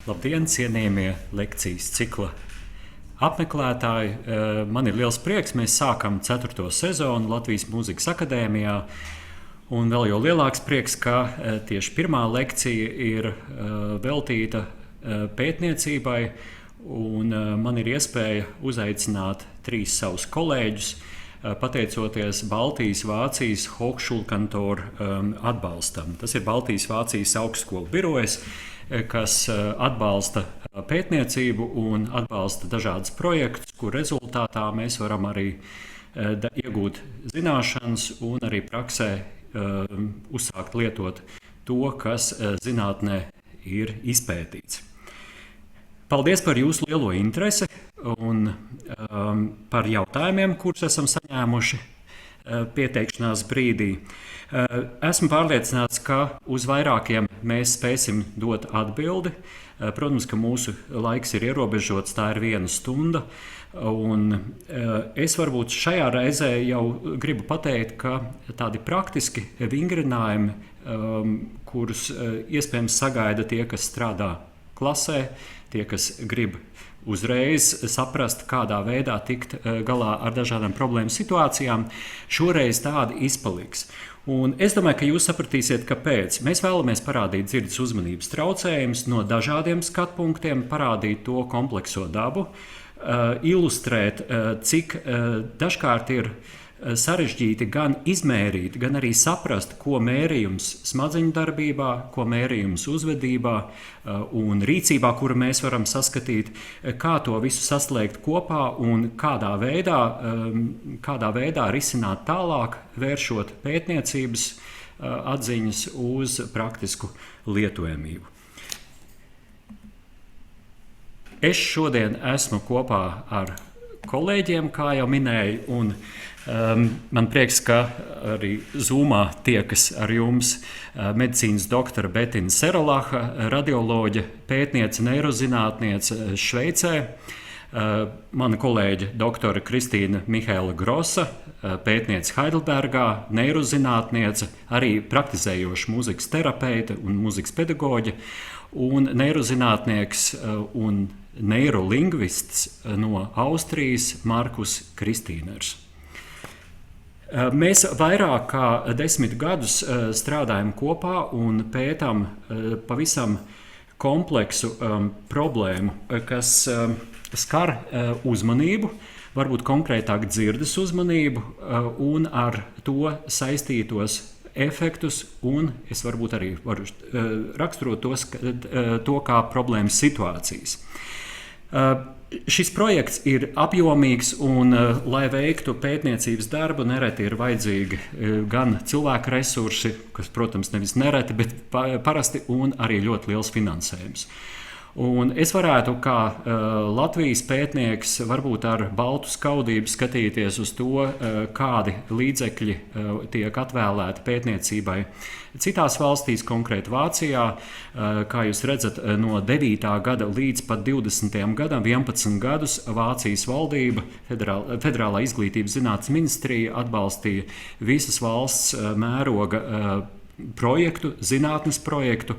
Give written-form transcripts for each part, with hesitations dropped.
Labdien, cienījamie lekcijas cikla apmeklētāji! Man ir liels prieks, mēs sākam 4. sezonu Latvijas Mūzikas akadēmijā. Un vēl jau lielāks prieks, ka tieši pirmā lekcija ir veltīta pētniecībai. Un man ir iespēja uzaicināt 3 savus kolēģus, pateicoties Baltijas Vācijas Hochschulkantoru atbalstam. Tas ir Baltijas Vācijas augstskolu birojas, kas atbalsta pētniecību un atbalsta dažādas projektus, kur rezultātā mēs varam arī iegūt zināšanas un arī praksē uzsākt lietot to, kas zinātnē ir izpētīts. Paldies par jūsu lielo interesi un par jautājumiem, kurus esam saņēmuši pieteikšanās brīdī. Esmu pārliecināts, ka uz vairākiem mēs spēsim dot atbildi. Protams, ka mūsu laiks ir ierobežots, tā ir 1 stunda. Un es varbūt šajā reizē jau gribu pateikt, ka tādi praktiski vingrinājumi, kurus iespējams sagaida tie, kas strādā klasē, tie, kas grib uzreiz saprast, kādā veidā tikt galā ar dažādām problēmu situācijām, šoreiz tādi izpaliks. Un es domāju, ka jūs sapratīsiet, kāpēc. Mēs vēlamies parādīt dzirdes uzmanības traucējumus no dažādiem skatpunktiem, parādīt to komplekso dabu, ilustrēt, cik dažkārt ir sarežģīti gan izmērīt, gan arī saprast, ko mērījums smadzeņu darbībā, ko mērījums uzvedībā un rīcībā, kuru mēs varam saskatīt, kā to visu saslēgt kopā un kādā veidā risināt tālāk, vēršot pētniecības atziņas uz praktisku lietojamību. Es šodien esmu kopā ar kolēģiem, kā jau minēju, un man prieks, ka arī Zoomā tiekas ar jums medicīnas doktora Betina Serolaha, radioloģe, pētniece, neirozinātniece Šveicē, mana kolēģe doktora Kristīna Mihaela Grosa, pētniece Heidelbergā, neirozinātniece, arī praktizējoša mūzikas terapeite un mūzikas pedagoģe, un neirozinātnieks un neirolingvists no Austrijas Markus Kristīners. Mēs vairāk kā 10 gadus strādājam kopā un pētām pavisam kompleksu problēmu, kas skar uzmanību, varbūt konkrētāk dzirdes uzmanību un ar to saistītos efektus, un es varbūt arī varu raksturot to kā problēmas situācijas. Šis projekts ir apjomīgs, un, lai veiktu pētniecības darbu, nereti ir vajadzīgi gan cilvēku resursi, kas, protams, nevis nereti, bet parasti, un arī ļoti liels finansējums. Un es varētu, kā Latvijas pētnieks, varbūt ar baltu skaudību skatīties uz to, kādi līdzekļi tiek atvēlēti pētniecībai citās valstīs, konkrēti Vācijā. Kā jūs redzat, no 9. gada līdz pat 20. gadam, 11 gadus, Vācijas valdība, Federālā izglītības zinātnes ministrija atbalstīja visas valsts mēroga projektu, zinātnes projektu,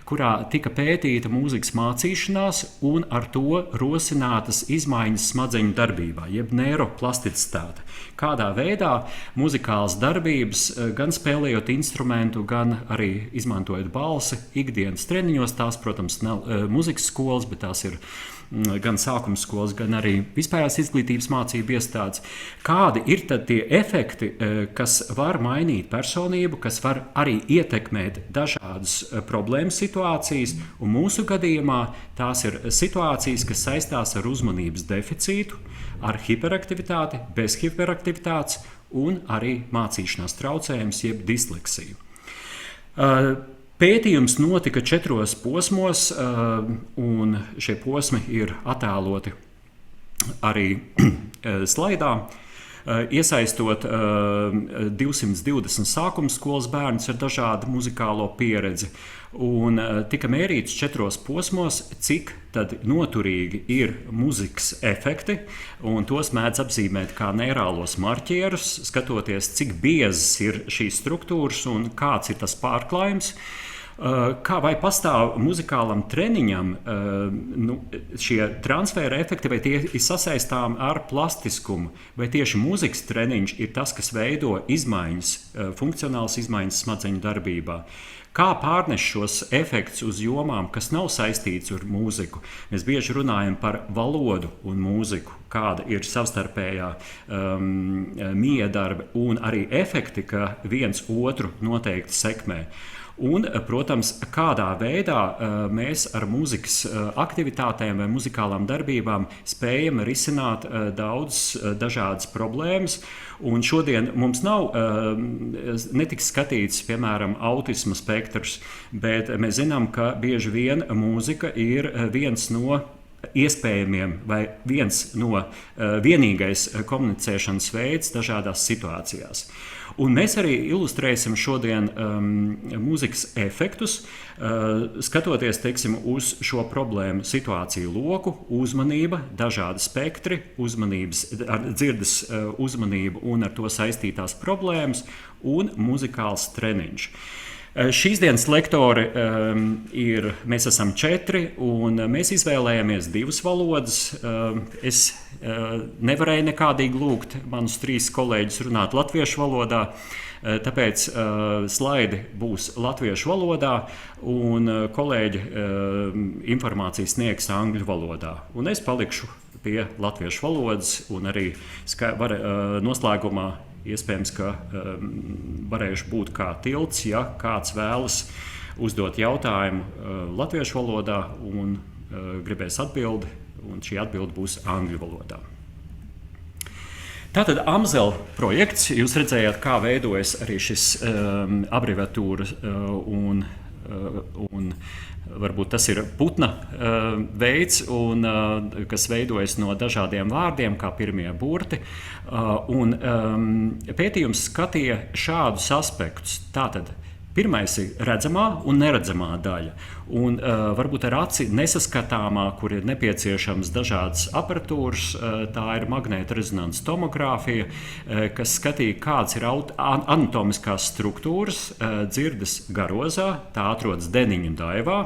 kurā tika pētīta mūzikas mācīšanās un ar to rosinātas izmaiņas smadzeņu darbībā, jeb neiroplasticitāte. Kādā veidā muzikālas darbības, gan spēlējot instrumentu, gan arī izmantojot balsi ikdienas treniņos, tās, protams, nav muzikas skolas, bet tās ir gan sākuma skolas, gan arī vispārējās izglītības mācību iestādes. Kādi ir tad tie efekti, kas var mainīt personību, kas var arī ietekmēt dažādas problēmas situācijas, un mūsu gadījumā tās ir situācijas, kas saistās ar uzmanības deficītu, ar hiperaktivitāti, bez hiperaktivitātes un arī mācīšanās traucējumus, jeb disleksiju. Pētījums notika 4 posmos, un šie posmi ir attēloti arī slaidā, iesaistot 220 sākuma skolas bērnus ar dažādu muzikālo pieredzi. Un tika mērīts 4 posmos, cik tad noturīgi ir muzikas efekti, un tos mēdz apzīmēt kā neirālos marķierus, skatoties, cik biezas ir šīs struktūras un kāds ir tas pārklājums. Vai pastāv muzikālam treniņam šie transfēra efekti, vai tie ir sasaistām ar plastiskumu, vai tieši mūzikas treniņš ir tas, kas veido izmaiņas, funkcionālas izmaiņas smadzeņu darbībā? Kā pārnest šos efektus uz jomām, kas nav saistīts ar mūziku? Mēs bieži runājam par valodu un mūziku, kāda ir savstarpējā miedarbe un arī efekti, ka viens otru noteikti sekmē. Un, protams, kādā veidā mēs ar mūzikas aktivitātēm vai muzikālām darbībām spējam risināt daudzas dažādas problēmas. Un šodien mums nav netiks skatīts, piemēram, autisma spektrs, bet mēs zinām, ka bieži vien mūzika ir viens no iespējamiem vai viens no vienīgais komunicēšanas veids dažādās situācijās. Un mēs arī ilustrēsim šodien mūzikas efektus, skatoties, teiksim, uz šo problēmu situāciju loku, uzmanība, dažādi spektri, uzmanības, ar dzirdes uzmanību un ar to saistītās problēmas un muzikāls treniņš. Šīs dienas lektori mēs esam 4, un mēs izvēlējāmies 2 valodas. Es nevarēju nekādīgi lūgt manus 3 kolēģus runāt latviešu valodā, tāpēc slaidi būs latviešu valodā, un kolēģi informācijas sniegs angļu valodā. Un es palikšu pie latviešu valodas, un arī noslēgumā iespējams, ka varēšu būt kā tilts, ja kāds vēlas uzdot jautājumu latviešu valodā un gribēs atbildi, un šī atbilde būs angļu valodā. Tātad AMZEL projekts, jūs redzējāt, kā veidojas arī šis abreviatūra un varbūt tas ir putna veids, kas veidojas no dažādiem vārdiem, kā pirmie burti. Pētījums skatīja šādus aspektus. Tātad pirmais ir redzamā un neredzamā daļa. Un varbūt ar aci nesaskatāmā, kur ir nepieciešams dažādas aparatūras, tā ir magnēta rezonanses tomogrāfija, kas skatīja, kādas ir anatomiskās struktūras dzirdes garozā, tā atrodas deniņu daivā,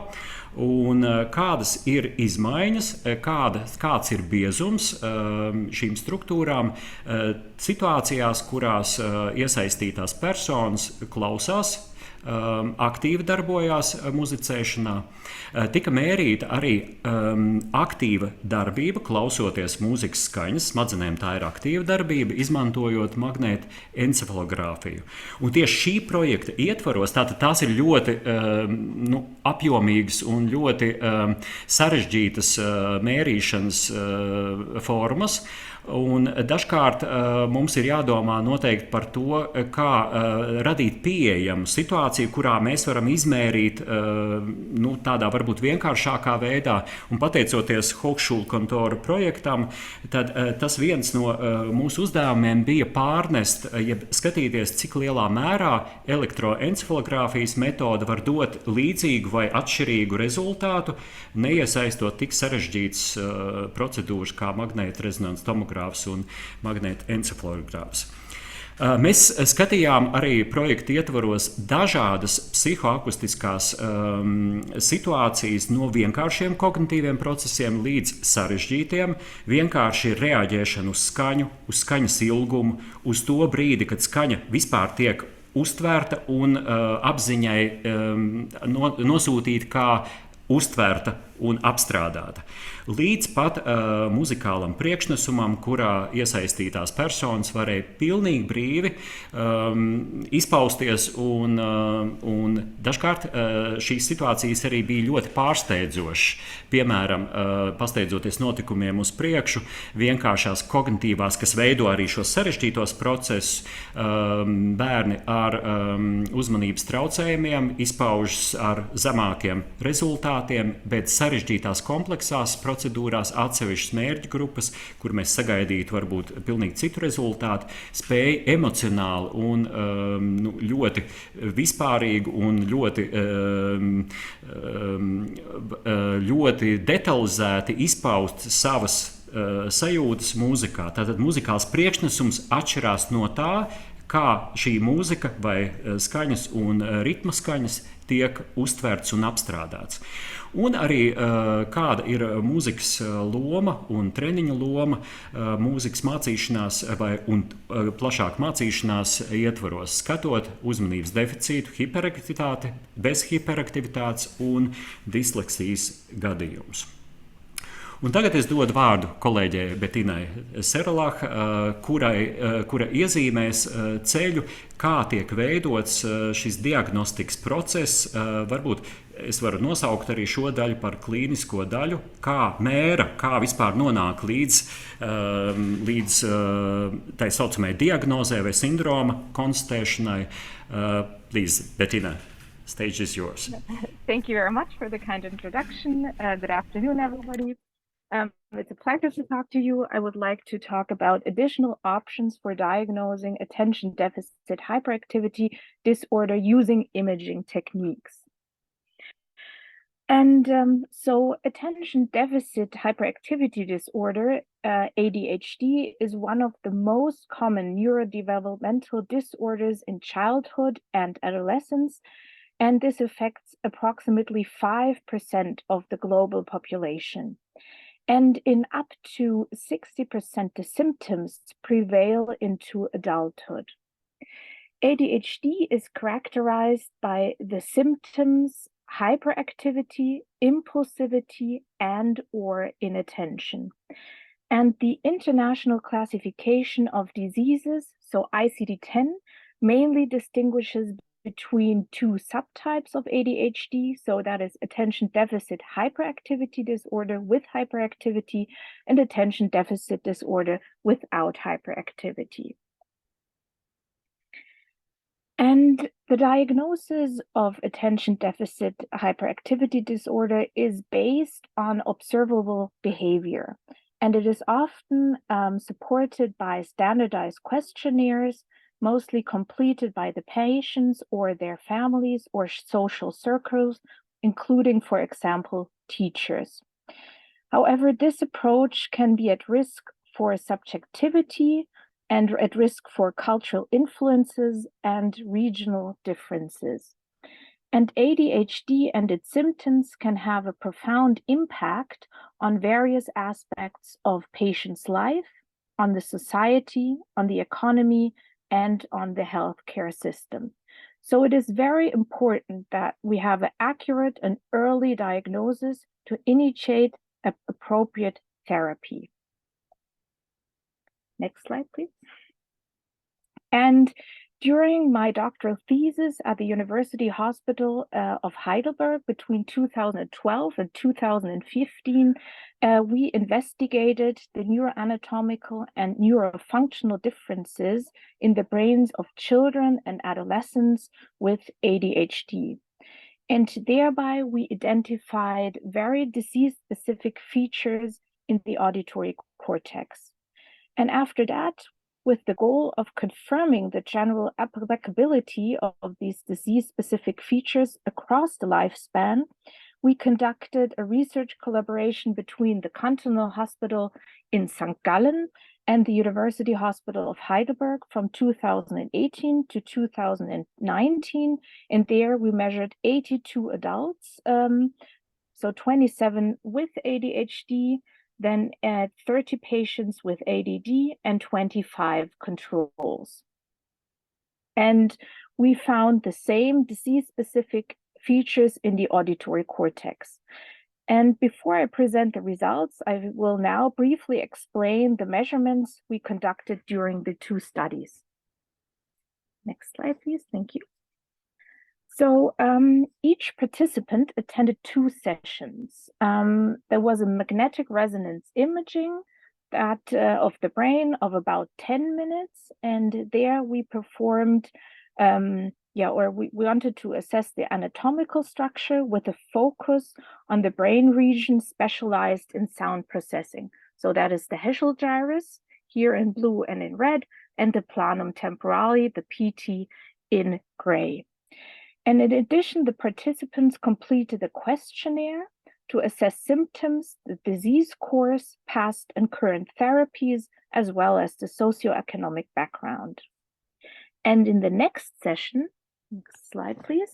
un kādas ir izmaiņas, kāds ir biezums šīm struktūrām situācijās, kurās iesaistītās personas klausās, aktīvi darbojās muzicēšanā. Tika mērīta arī aktīva darbība, klausoties mūzikas skaņas. Smadzenēm tā ir aktīva darbība, izmantojot magnētu encefalogrāfiju. Un tieši šī projekta ietvaros, tātad tās ir ļoti apjomīgas un ļoti sarežģītas mērīšanas formas. Un dažkārt mums ir jādomā noteikti par to, kā radīt pieejamu situāciju, kurā mēs varam izmērīt tādā varbūt vienkāršākā veidā. Un pateicoties Hochschulkontora projektam, tad tas viens no mūsu uzdevumiem bija pārnest, skatīties, cik lielā mērā elektroencefalogrāfijas metode var dot līdzīgu vai atšķirīgu rezultātu, neiesaistot tik sarežģītas procedūras kā magnēta rezonanses tomogrāfija un magnēta encefalogrāfs. Mēs skatījām arī projekta ietvaros dažādas psihoakustiskās situācijas no vienkāršiem kognitīviem procesiem līdz sarežģītiem, vienkārši reaģēšanu uz skaņu, uz skaņas ilgumu, uz to brīdi, kad skaņa vispār tiek uztvērta un apziņai nosūtīta kā uztvērta un apstrādāta. Līdz pat muzikālam priekšnesumam, kurā iesaistītās personas varēja pilnīgi brīvi izpausties, un dažkārt šīs situācijas arī bija ļoti pārsteidzošas. Piemēram, pasteidzoties notikumiem uz priekšu, vienkāršās kognitīvās, kas veido arī šos sarežģītos procesus, bērni ar uzmanības traucējumiem izpaužas ar zemākiem rezultātiem, bet sarežģītās kompleksās procedūrās atsevišķas mērķu grupas, kur mēs sagaidītu varbūt pilnīgi citu rezultātu, spēja emocionāli un ļoti vispārīgi un ļoti detalizēti izpaust savas sajūtas mūzikā. Tātad muzikāls priekšnesums atšķirās no tā, kā šī mūzika vai skaņas un ritma skaņas tiek uztverts un apstrādāts. Un arī kāda ir mūzikas loma un treniņa loma mūzikas mācīšanās un plašāk mācīšanās ietvaros, skatot uzmanības deficītu, hiperaktivitāti, bez hiperaktivitātes un disleksijas gadījumus. Un tagad es dodu vārdu kolēģei Betinai Seralach, kura iezīmēs ceļu, kā tiek veidots šis diagnostikas process. Varbūt es varu nosaukt arī šo daļu par klīnisko daļu, kā mēra, kā vispār nonāk līdz tai saucamajai diagnozē vai sindroma konstatēšanai. Please, Bettina, stage is yours. Thank you very much for the kind introduction. Good afternoon, everybody. It's a pleasure to talk to you. I would like to talk about additional options for diagnosing attention deficit hyperactivity disorder using imaging techniques. And so attention deficit hyperactivity disorder, ADHD, is one of the most common neurodevelopmental disorders in childhood and adolescence, and this affects approximately 5% of the global population. And in up to 60%, the symptoms prevail into adulthood. ADHD is characterized by the symptoms hyperactivity, impulsivity, and/or inattention. And the International Classification of Diseases, so ICD-10, mainly distinguishes between two subtypes of ADHD, so that is attention deficit hyperactivity disorder with hyperactivity and attention deficit disorder without hyperactivity. And the diagnosis of attention deficit hyperactivity disorder is based on observable behavior, and it is often supported by standardized questionnaires, mostly completed by the patients or their families or social circles, including, for example, teachers. However, this approach can be at risk for subjectivity and at risk for cultural influences and regional differences. And ADHD and its symptoms can have a profound impact on various aspects of patients' life, on the society, on the economy, and on the healthcare system. So it is very important that we have an accurate and early diagnosis to initiate appropriate therapy. Next slide, please. And during my doctoral thesis at the University Hospital of Heidelberg between 2012 and 2015, we investigated the neuroanatomical and neurofunctional differences in the brains of children and adolescents with ADHD. And thereby we identified very disease-specific features in the auditory cortex. And after that, with the goal of confirming the general applicability of these disease-specific features across the lifespan, we conducted a research collaboration between the Cantonal Hospital in St. Gallen and the University Hospital of Heidelberg from 2018 to 2019. And there we measured 82 adults, so 27 with ADHD, then 30 patients with ADD and 25 controls. And we found the same disease-specific features in the auditory cortex. And before I present the results, I will now briefly explain the measurements we conducted during the two studies. Next slide, please. Thank you. So each participant attended two sessions. There was a magnetic resonance imaging of the brain of about 10 minutes. And there we performed, we wanted to assess the anatomical structure with a focus on the brain region specialized in sound processing. So that is the Heschel gyrus, here in blue and in red, and the planum temporale, the PT, in gray. And in addition, the participants completed a questionnaire to assess symptoms, the disease course, past and current therapies, as well as the socioeconomic background. And in the next session, next slide, please.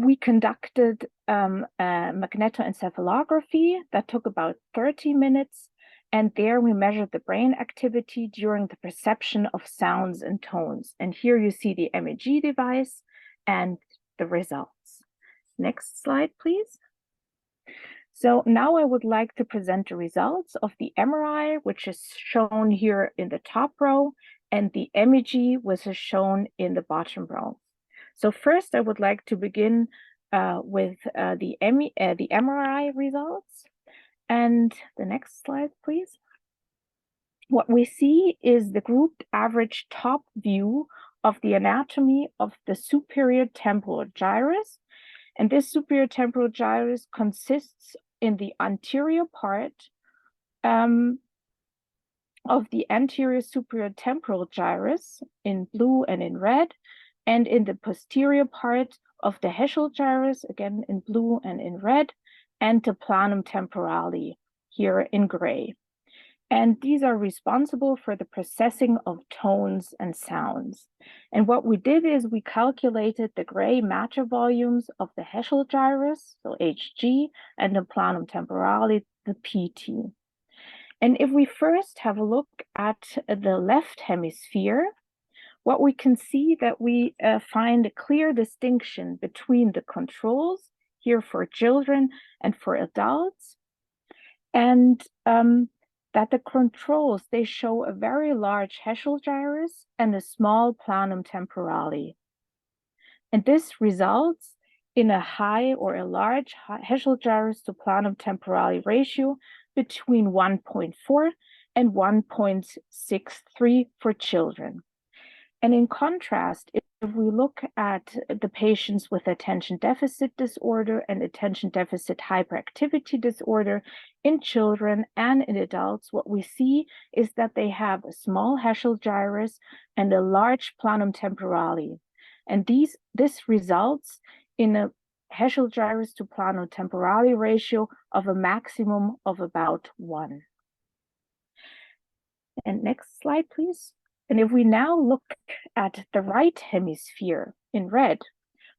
we conducted a magnetoencephalography that took about 30 minutes, and there we measured the brain activity during the perception of sounds and tones. And here you see the MEG device and the results. Next slide, please. So now I would like to present the results of the MRI, which is shown here in the top row, and the MEG, which is shown in the bottom row. So first, I would like to begin with the MRI results. And the next slide, please. What we see is the grouped average top view of the anatomy of the superior temporal gyrus. And this superior temporal gyrus consists in the anterior part of the anterior superior temporal gyrus in blue and in red, and in the posterior part of the Heschel gyrus, again in blue and in red, and the planum temporale here in gray. And these are responsible for the processing of tones and sounds. And what we did is we calculated the gray matter volumes of the Heschel gyrus, so Hg, and the planum temporale, the Pt. And if we first have a look at the left hemisphere, what we can see that we find a clear distinction between the controls here for children and for adults, and that the controls, they show a very large Heschel gyrus and a small planum temporale. And this results in a high or a large Heschel gyrus to planum temporale ratio between 1.4 and 1.63 for children. And in contrast, if we look at the patients with attention deficit disorder and attention deficit hyperactivity disorder in children and in adults, what we see is that they have a small Heschel gyrus and a large planum temporale. And this results in a Heschel gyrus to planum temporale ratio of a maximum of about 1. And next slide, please. And if we now look at the right hemisphere in red,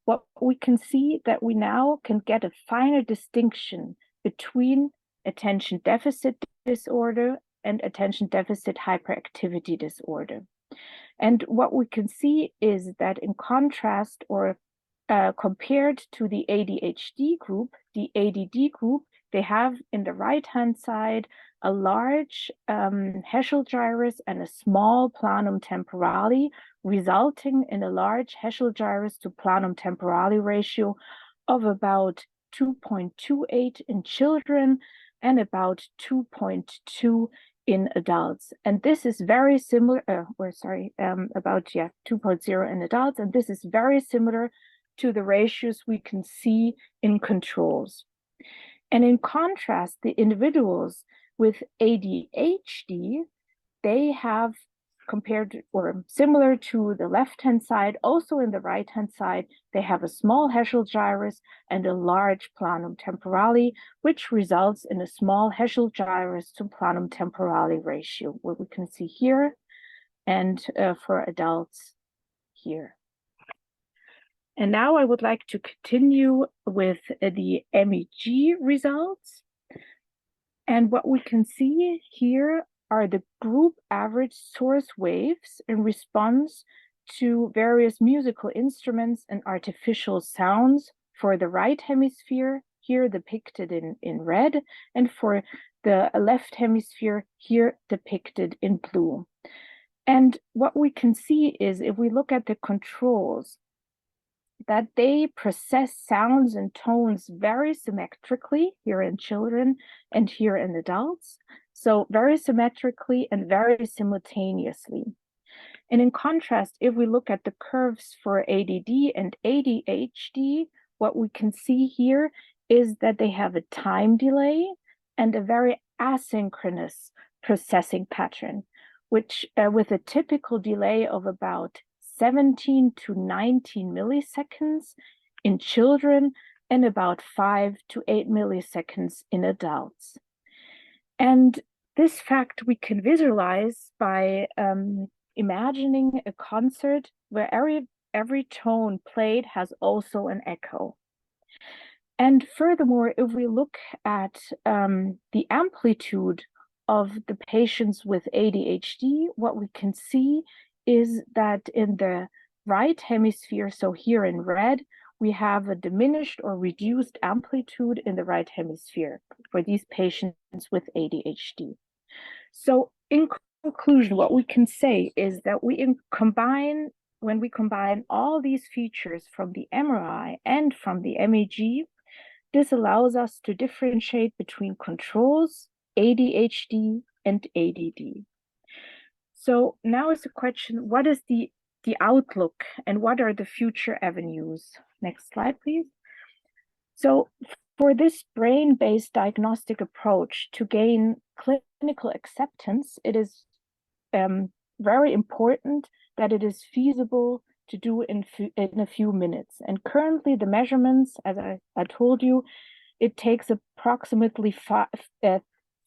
what we can see that we now can get a finer distinction between attention deficit disorder and attention deficit hyperactivity disorder. And what we can see is that in contrast or compared to the ADHD group, the ADD group, they have in the right-hand side a large Heschel gyrus and a small planum temporale, resulting in a large Heschel gyrus to planum temporale ratio of about 2.28 in children and about 2.2 in adults. And this is very similar, about 2.0 in adults, and this is very similar to the ratios we can see in controls. And in contrast, the individuals with ADHD, they have compared or similar to the left-hand side, also in the right-hand side, they have a small Heschel gyrus and a large planum temporale, which results in a small Heschel gyrus to planum temporale ratio, what we can see here, and for adults here. And now I would like to continue with the MEG results. And what we can see here are the group average source waves in response to various musical instruments and artificial sounds for the right hemisphere, here depicted in red, and for the left hemisphere, here depicted in blue. And what we can see is if we look at the controls, that they process sounds and tones very symmetrically here in children and here in adults. So very symmetrically and very simultaneously. And in contrast, if we look at the curves for ADD and ADHD, what we can see here is that they have a time delay and a very asynchronous processing pattern, which with a typical delay of about 17 to 19 milliseconds in children and about 5 to 8 milliseconds in adults. And this fact we can visualize by imagining a concert where every tone played has also an echo. And furthermore, if we look at the amplitude of the patients with ADHD, what we can see is that in the right hemisphere, so here in red, we have a diminished or reduced amplitude in the right hemisphere for these patients with ADHD. So in conclusion, what we can say is that when we combine all these features from the MRI and from the MEG, this allows us to differentiate between controls, ADHD, and ADD. So now is the question, what is the outlook and what are the future avenues? Next slide, please. So for this brain-based diagnostic approach to gain clinical acceptance, it is very important that it is feasible to do in a few minutes. And currently the measurements, as I told you, it takes approximately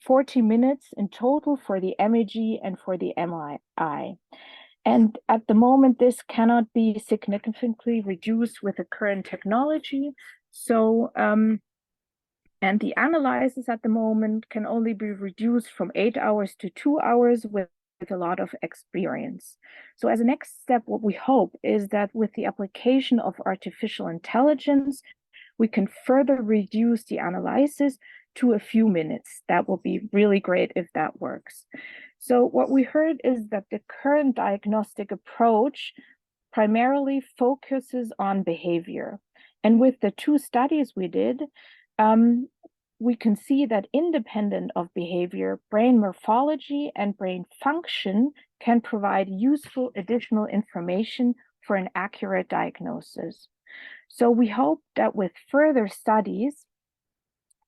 40 minutes in total for the MEG and for the MRI. And at the moment, this cannot be significantly reduced with the current technology. So, and the analysis at the moment can only be reduced from 8 hours to 2 hours with a lot of experience. So as a next step, what we hope is that with the application of artificial intelligence, we can further reduce the analysis to a few minutes. That will be really great if that works. So what we heard is that the current diagnostic approach primarily focuses on behavior. And with the 2 studies we did, we can see that independent of behavior, brain morphology and brain function can provide useful additional information for an accurate diagnosis. So we hope that with further studies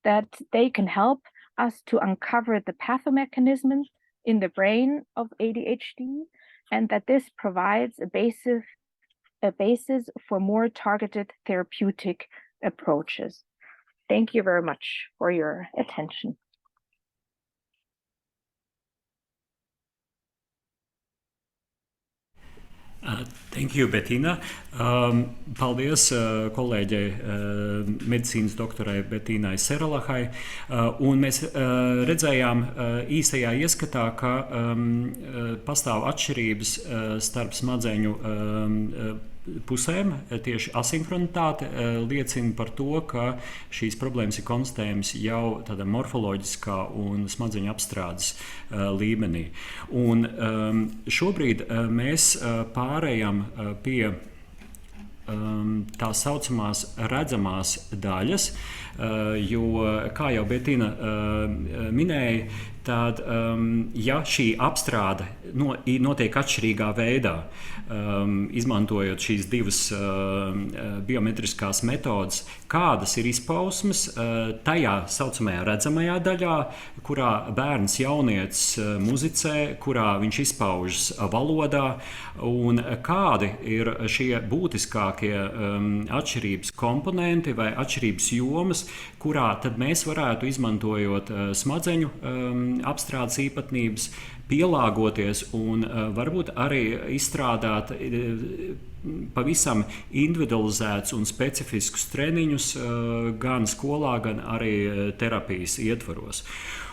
that they can help us to uncover the pathomechanisms in the brain of ADHD, and that this provides a basis for more targeted therapeutic approaches. Thank you very much for your attention. Thank you, Bettina. Paldies kolēģei medicīnas doktorai Bettīnai Seralahai. Un mēs redzējām īsajā ieskatā, ka pastāv atšķirības starp smadzeņu pusēm. Tieši asinhronitāte liecina par to, ka šīs problēmas ir konstatējamas jau tādā morfoloģiskā un smadzeņu apstrādes līmenī. Un šobrīd mēs pārējām pie tā saucamās redzamās daļas, jo, kā jau Bettina minēja, tad, ja šī apstrāde notiek atšķirīgā veidā, izmantojot šīs divas biometriskās metodes, kādas ir izpausmes tajā saucamajā redzamajā daļā, kurā bērns jaunietis muzicē, kurā viņš izpaužas valodā, un kādi ir šie būtiskākie atšķirības komponenti vai atšķirības jomas, kurā tad mēs varētu, izmantojot smadzeņu apstrādes īpatnības, pielāgoties un varbūt arī izstrādāt pavisam individualizētus un specifiskus treniņus gan skolā, gan arī terapijas ietvaros.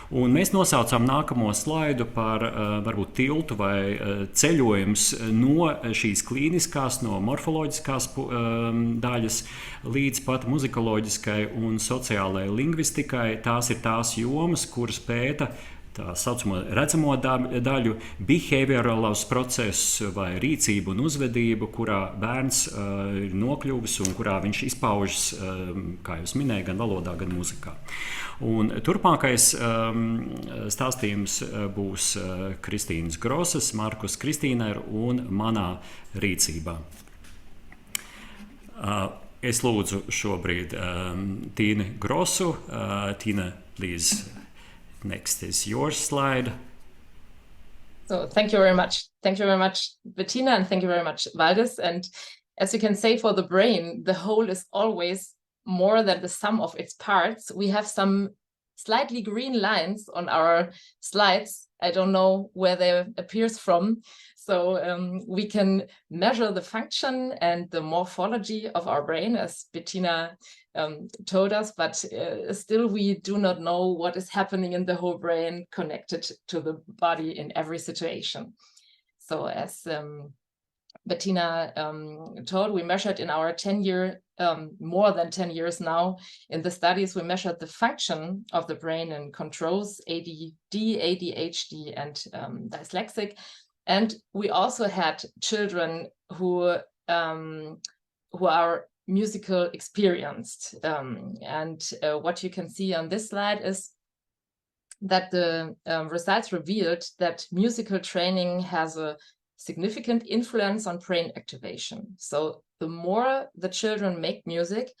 Un mēs nosaucām nākamo slaidu par varbūt tiltu vai ceļojums no šīs klīniskās, no morfoloģiskās daļas līdz pat muzikoloģiskai un sociālajai lingvistikai. Tās ir tās jomas, kuras pēta tā saucamo redzamo daļu, behaviorālos procesus vai rīcību un uzvedību, kurā bērns ir nokļuvis un kurā viņš izpaužas, kā jūs minēja, gan valodā, gan muzikā. Un turpmākais stāstījums būs Kristīnas Grosas, Markus Kristīner un manā rīcībā. Es lūdzu šobrīd Tīni Grosu. Tīna, please. Next is your slide. So thank you very much. Thank you very much, Bettina, and thank you very much, Valdis. And as you can say, for the brain, the whole is always more than the sum of its parts. We have some slightly green lines on our slides. I don't know where they appears from. So we can measure the function and the morphology of our brain, as Bettina told us, but still we do not know what is happening in the whole brain connected to the body in every situation. So as Bettina told, we measured in our 10-year, more than 10 years now, in the studies, we measured the function of the brain in controls, ADD, ADHD, and dyslexic. And we also had children who are musical experienced. What you can see on this slide is that the results revealed that musical training has a significant influence on brain activation. So the more the children make music,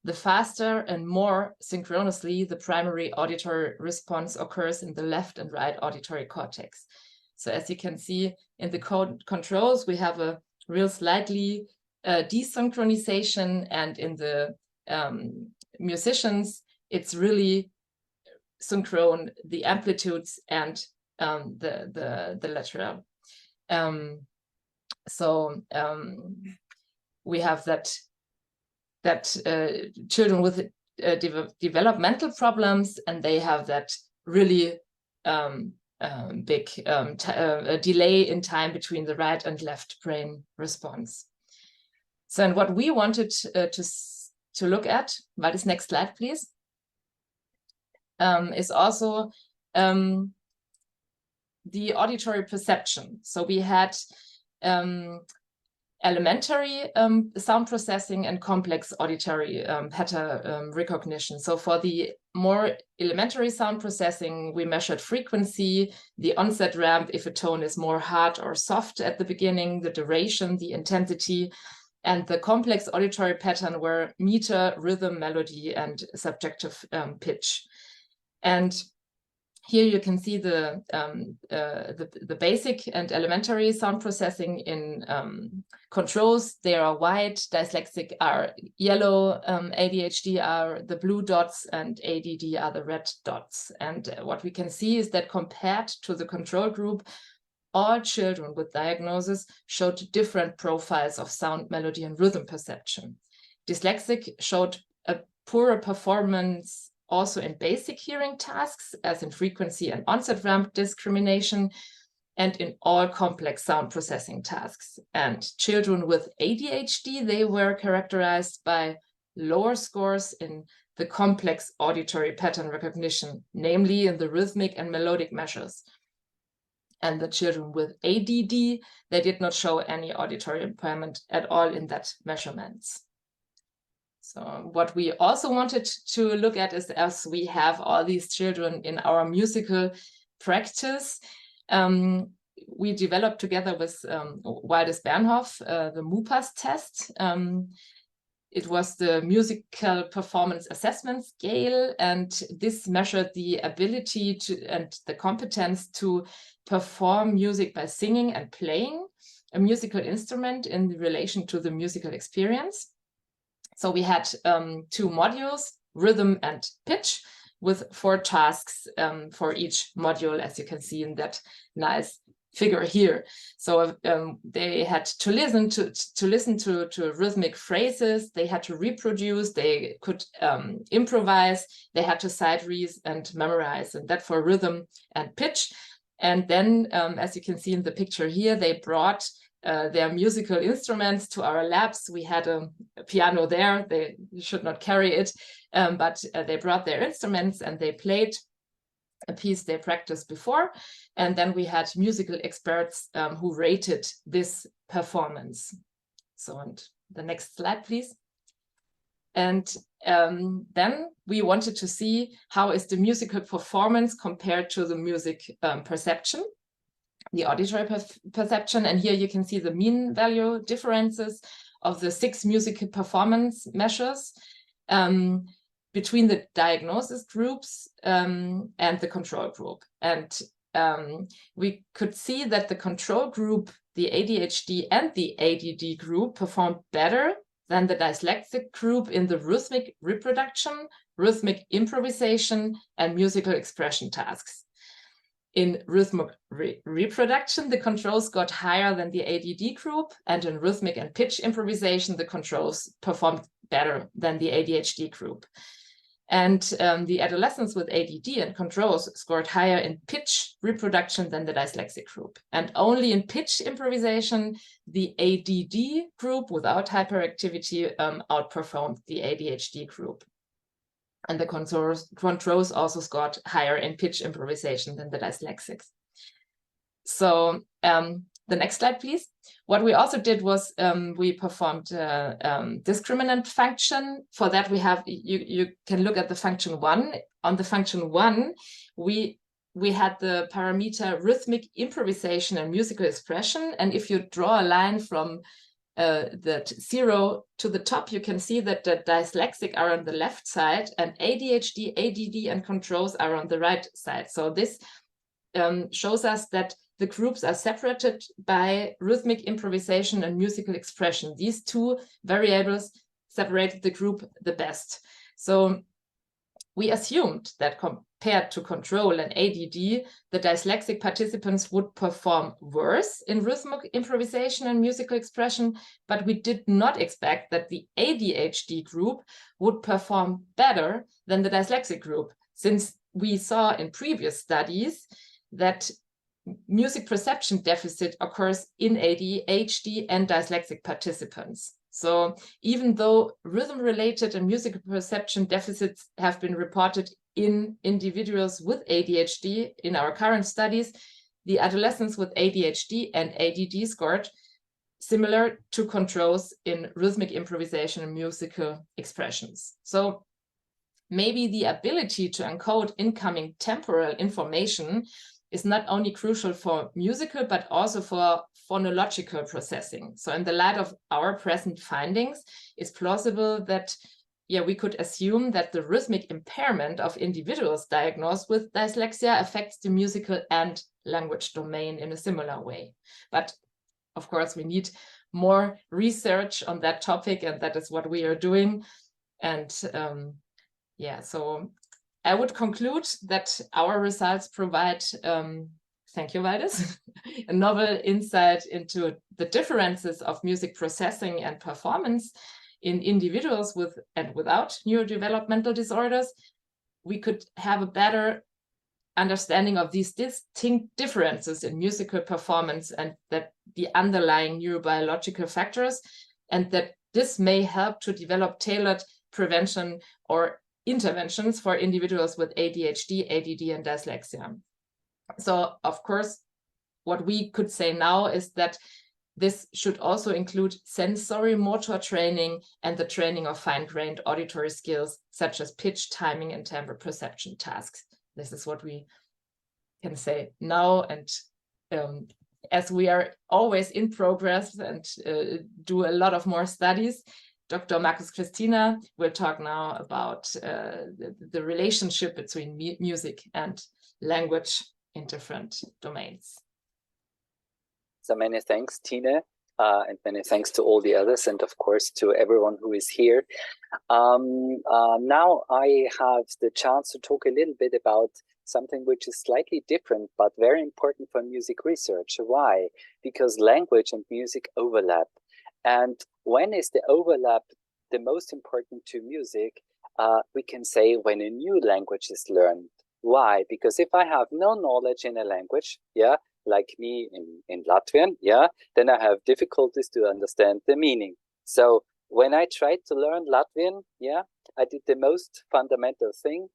the faster and more synchronously the primary auditory response occurs in the left and right auditory cortex. So as you can see in the controls, we have a real slightly desynchronization, and in the musicians, it's really synchrone, the amplitudes and the lateral. We have that children with developmental problems, and they have that really big delay in time between the right and left brain response. So, and what we wanted to look at, this next slide, please, is also the auditory perception. So we had elementary sound processing and complex auditory pattern recognition. So for the more elementary sound processing, we measured frequency, the onset ramp, if a tone is more hard or soft at the beginning, the duration, the intensity, and the complex auditory pattern were meter, rhythm, melody, and subjective pitch. And here you can see the basic and elementary sound processing in controls. They are white, dyslexic are yellow, ADHD are the blue dots, and ADD are the red dots. And what we can see is that compared to the control group, all children with diagnosis showed different profiles of sound, melody, and rhythm perception. Dyslexic showed a poorer performance also in basic hearing tasks, as in frequency and onset ramp discrimination, and in all complex sound processing tasks. And children with ADHD, they were characterized by lower scores in the complex auditory pattern recognition, namely in the rhythmic and melodic measures. And the children with ADD, they did not show any auditory impairment at all in that measurements. So what we also wanted to look at is, as we have all these children in our musical practice, we developed together with Waldes Bernhoff the MUPAS test. It was the musical performance assessment scale, and this measured the ability to and the competence to perform music by singing and playing a musical instrument in relation to the musical experience. So we had 2 modules, rhythm and pitch, with 4 tasks for each module, as you can see in that nice figure here. So they had to listen to rhythmic phrases, they had to reproduce, they could improvise, they had to sight read and memorize, and that for rhythm and pitch. And then, as you can see in the picture here, they brought their musical instruments to our labs. We had a piano there, they should not carry it, but they brought their instruments and they played a piece they practiced before. And then we had musical experts who rated this performance. So, and the next slide, please. And then we wanted to see how is the musical performance compared to the music perception, the auditory perception. And here you can see the mean value differences of the 6 musical performance measures between the diagnosis groups and the control group. And we could see that the control group, the ADHD and the ADD group, performed better than the dyslexic group in the rhythmic reproduction, rhythmic improvisation, and musical expression tasks. In rhythmic reproduction, the controls got higher than the ADD group, and in rhythmic and pitch improvisation, the controls performed better than the ADHD group. And the adolescents with ADD and controls scored higher in pitch reproduction than the dyslexic group. And only in pitch improvisation, the ADD group without hyperactivity outperformed the ADHD group. And the controls also scored higher in pitch improvisation than the dyslexics. So the next slide, please. What we also did was we performed discriminant function. For that, we have, you can look at the function 1. On the function 1, we had the parameter rhythmic improvisation and musical expression. And if you draw a line from that 0 to the top, you can see that the dyslexic are on the left side and ADHD, ADD, and controls are on the right side. So this shows us that the groups are separated by rhythmic improvisation and musical expression. These two variables separated the group the best. So we assumed that compared to control and ADD, the dyslexic participants would perform worse in rhythmic improvisation and musical expression, but we did not expect that the ADHD group would perform better than the dyslexic group, since we saw in previous studies that music perception deficit occurs in ADHD and dyslexic participants. So even though rhythm-related and musical perception deficits have been reported in individuals with ADHD in our current studies, the adolescents with ADHD and ADD scored similar to controls in rhythmic improvisation and musical expressions. So maybe the ability to encode incoming temporal information is not only crucial for musical, but also for phonological processing. So in the light of our present findings, it's plausible that we could assume that the rhythmic impairment of individuals diagnosed with dyslexia affects the musical and language domain in a similar way. But of course, we need more research on that topic, and that is what we are doing. And so I would conclude that our results provide, thank you, Dzirdes, a novel insight into the differences of music processing and performance in individuals with and without neurodevelopmental disorders. We could have a better understanding of these distinct differences in musical performance and that the underlying neurobiological factors, and that this may help to develop tailored prevention or interventions for individuals with ADHD, ADD, and dyslexia. So, of course, what we could say now is that this should also include sensory motor training and the training of fine-grained auditory skills, such as pitch, timing, and timbre perception tasks. This is what we can say now. And as we are always in progress and do a lot of more studies, Dr. Marcus Christina will talk now about the relationship between music and language in different domains. So many thanks, Tina, and many thanks to all the others, and of course to everyone who is here. Now I have the chance to talk a little bit about something which is slightly different, but very important for music research. Why? Because language and music overlap. And when is the overlap the most important to music? We can say when a new language is learned. Why? Because if I have no knowledge in a language, like me in Latvian, then I have difficulties to understand the meaning. So when I tried to learn Latvian, I did the most fundamental thing.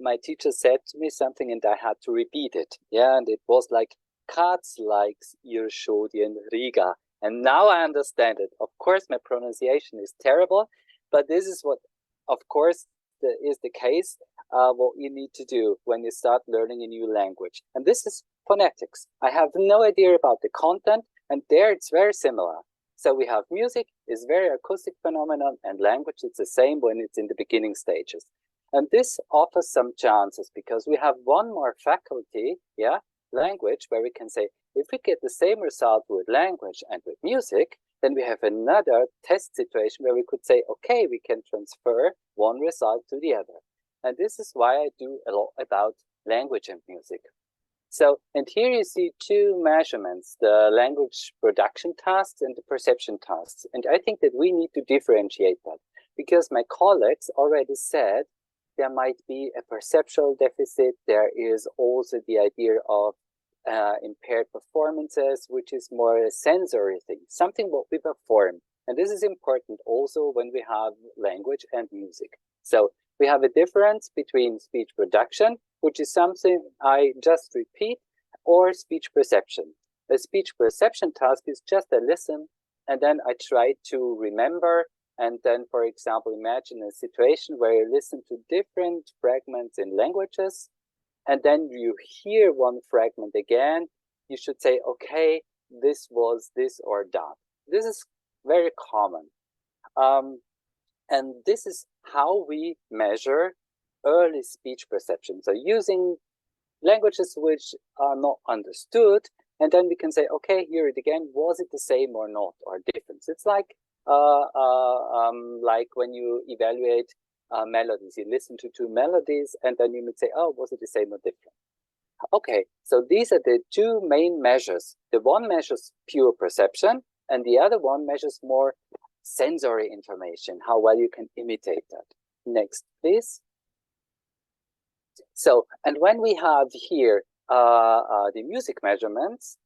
My teacher said to me something and I had to repeat it. And it was like, Kāds laiks ir šodien Rīgā? And now I understand it. Of course, my pronunciation is terrible, but this is what, of course, is the case, what you need to do when you start learning a new language. And this is phonetics. I have no idea about the content, and there it's very similar. So we have music is very acoustic phenomenon, and language is the same when it's in the beginning stages. And this offers some chances because we have one more faculty, language, where we can say, if we get the same result with language and with music, then we have another test situation where we could say, okay, we can transfer one result to the other. And this is why I do a lot about language and music. So, and here you see two measurements, the language production tasks and the perception tasks. And I think that we need to differentiate that, because my colleagues already said there might be a perceptual deficit. There is also the idea of impaired performances, which is more a sensory thing, something what we perform. And this is important also when we have language and music. So we have a difference between speech production, which is something I just repeat, or speech perception. A speech perception task is just a listen, and then I try to remember. And then, for example, imagine a situation where you listen to different fragments in languages, and then you hear one fragment again. You should say, okay, this was this or that. This is very common. And this is how we measure early speech perception. So using languages which are not understood, and then we can say, okay, hear it again. Was it the same or not, or different? It's like when you evaluate melodies. You listen to two melodies, and then you would say, oh, was it the same or different? Okay, so these are the two main measures. The one measures pure perception, and the other one measures more sensory information, how well you can imitate that. Next, please. So, and when we have here the music measurements,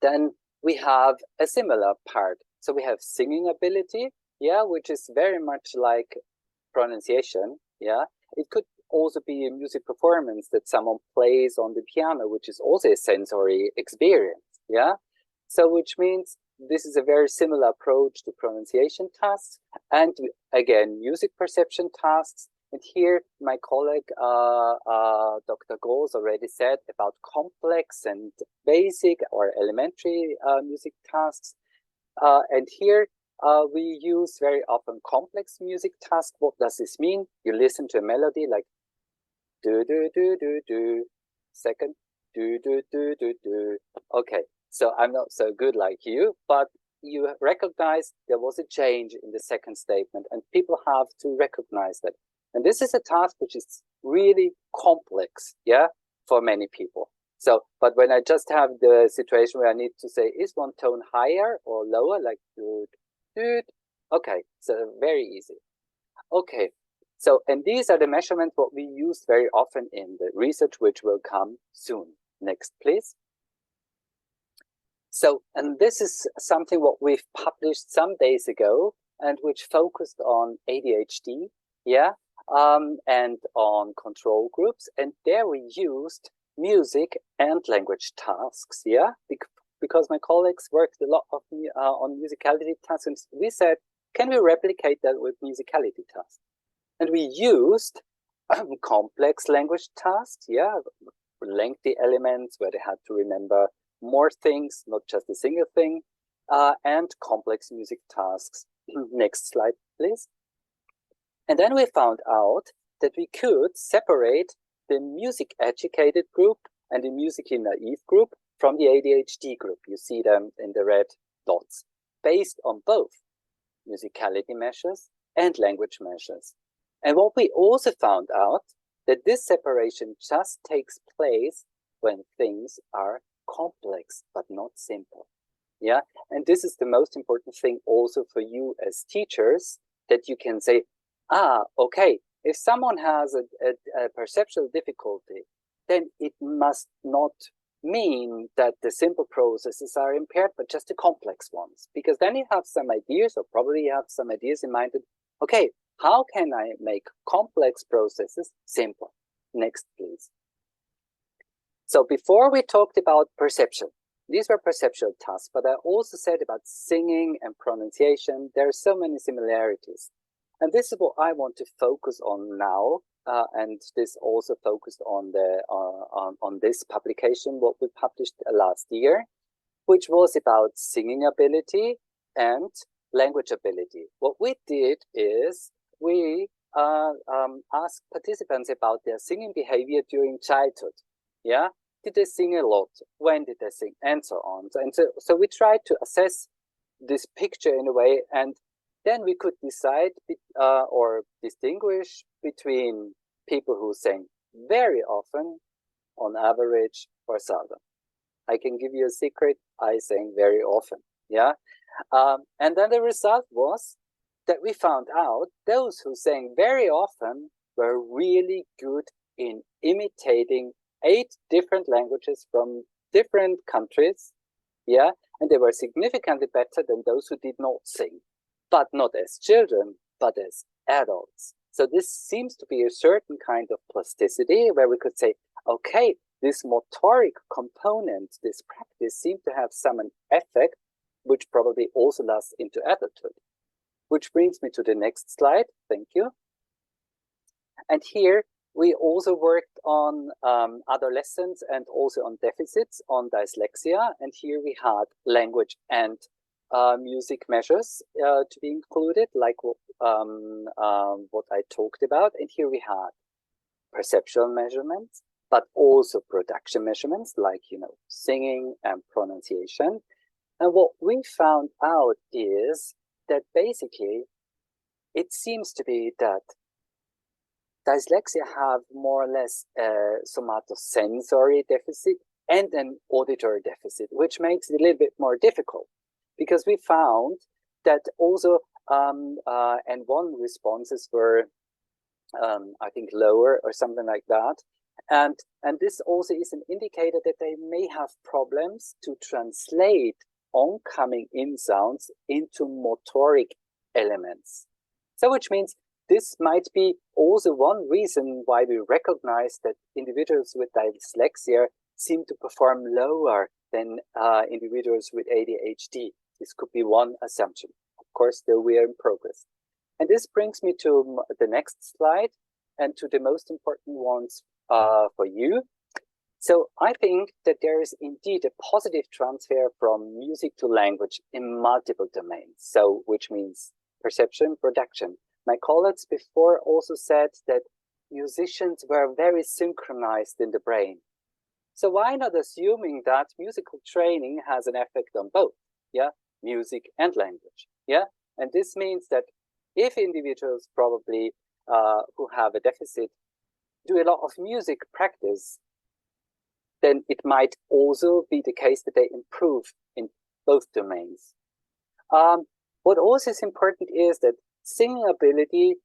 then we have a similar part. So we have singing ability, yeah, which is very much like pronunciation, yeah. It could also be a music performance that someone plays on the piano, which is also a sensory experience, yeah. So which means this is a very similar approach to pronunciation tasks, and again, music perception tasks. And here, my colleague, Dr. Groß, already said about complex and basic or elementary music tasks. And here, we use very often complex music tasks. What does this mean? You listen to a melody like do, do, do, do, do. Second, do, do, do, do, do. Okay, so I'm not so good like you, but you recognize there was a change in the second statement, and people have to recognize that. And this is a task which is really complex, yeah, for many people. So, but when I just have the situation where I need to say, is one tone higher or lower, like doot, doot? Okay, so very easy. Okay, so, and these are the measurements what we use very often in the research, which will come soon. Next, please. So, and this is something what we've published some days ago, and which focused on ADHD, yeah, and on control groups. And there we used music and language tasks, yeah, because my colleagues worked a lot of, on musicality tasks, and we said, can we replicate that with musicality tasks? And we used complex language tasks, yeah, lengthy elements where they had to remember more things, not just a single thing, and complex music tasks. Next slide, please. And then we found out that we could separate the music-educated group and the musically naive group from the ADHD group. You see them in the red dots, based on both musicality measures and language measures. And what we also found out, that this separation just takes place when things are complex, but not simple. Yeah, and this is the most important thing also for you as teachers, that you can say, okay, if someone has a perceptual difficulty, then it must not mean that the simple processes are impaired, but just the complex ones. Because then you have some ideas, or probably you have some ideas in mind that, okay, how can I make complex processes simple? Next, please. So before we talked about perception, these were perceptual tasks, but I also said about singing and pronunciation, there are so many similarities. And this is what I want to focus on now, and this also focused on the on this publication, what we published last year, which was about singing ability and language ability. What we did is we asked participants about their singing behavior during childhood. Yeah, did they sing a lot? When did they sing? And so on. And so we tried to assess this picture in a way, and then we could decide or distinguish between people who sing very often, on average, or seldom. I can give you a secret, I sing very often, yeah? And then the result was that we found out those who sang very often were really good in imitating 8 different languages from different countries, yeah? And they were significantly better than those who did not sing, but not as children, but as adults. So this seems to be a certain kind of plasticity where we could say, okay, this motoric component, this practice seemed to have some effect, which probably also lasts into adulthood. Which brings me to the next slide. Thank you. And here we also worked on adolescents and also on deficits, on dyslexia. And here we had language and music measures to be included, like what I talked about. And here we had perceptual measurements, but also production measurements, like, singing and pronunciation. And what we found out is that basically it seems to be that dyslexia have more or less a somatosensory deficit and an auditory deficit, which makes it a little bit more difficult, because we found that also N1 responses were, I think, lower or something like that. And this also is an indicator that they may have problems to translate oncoming in sounds into motoric elements. So which means this might be also one reason why we recognize that individuals with dyslexia seem to perform lower than individuals with ADHD. This could be one assumption. Of course, still we are in progress. And this brings me to the next slide and to the most important ones for you. So I think that there is indeed a positive transfer from music to language in multiple domains. So which means perception, production. My colleagues before also said that musicians were very synchronized in the brain. So why not assuming that musical training has an effect on both, yeah, music and language, yeah? And this means that if individuals probably who have a deficit do a lot of music practice, then it might also be the case that they improve in both domains. What also is important is that singing ability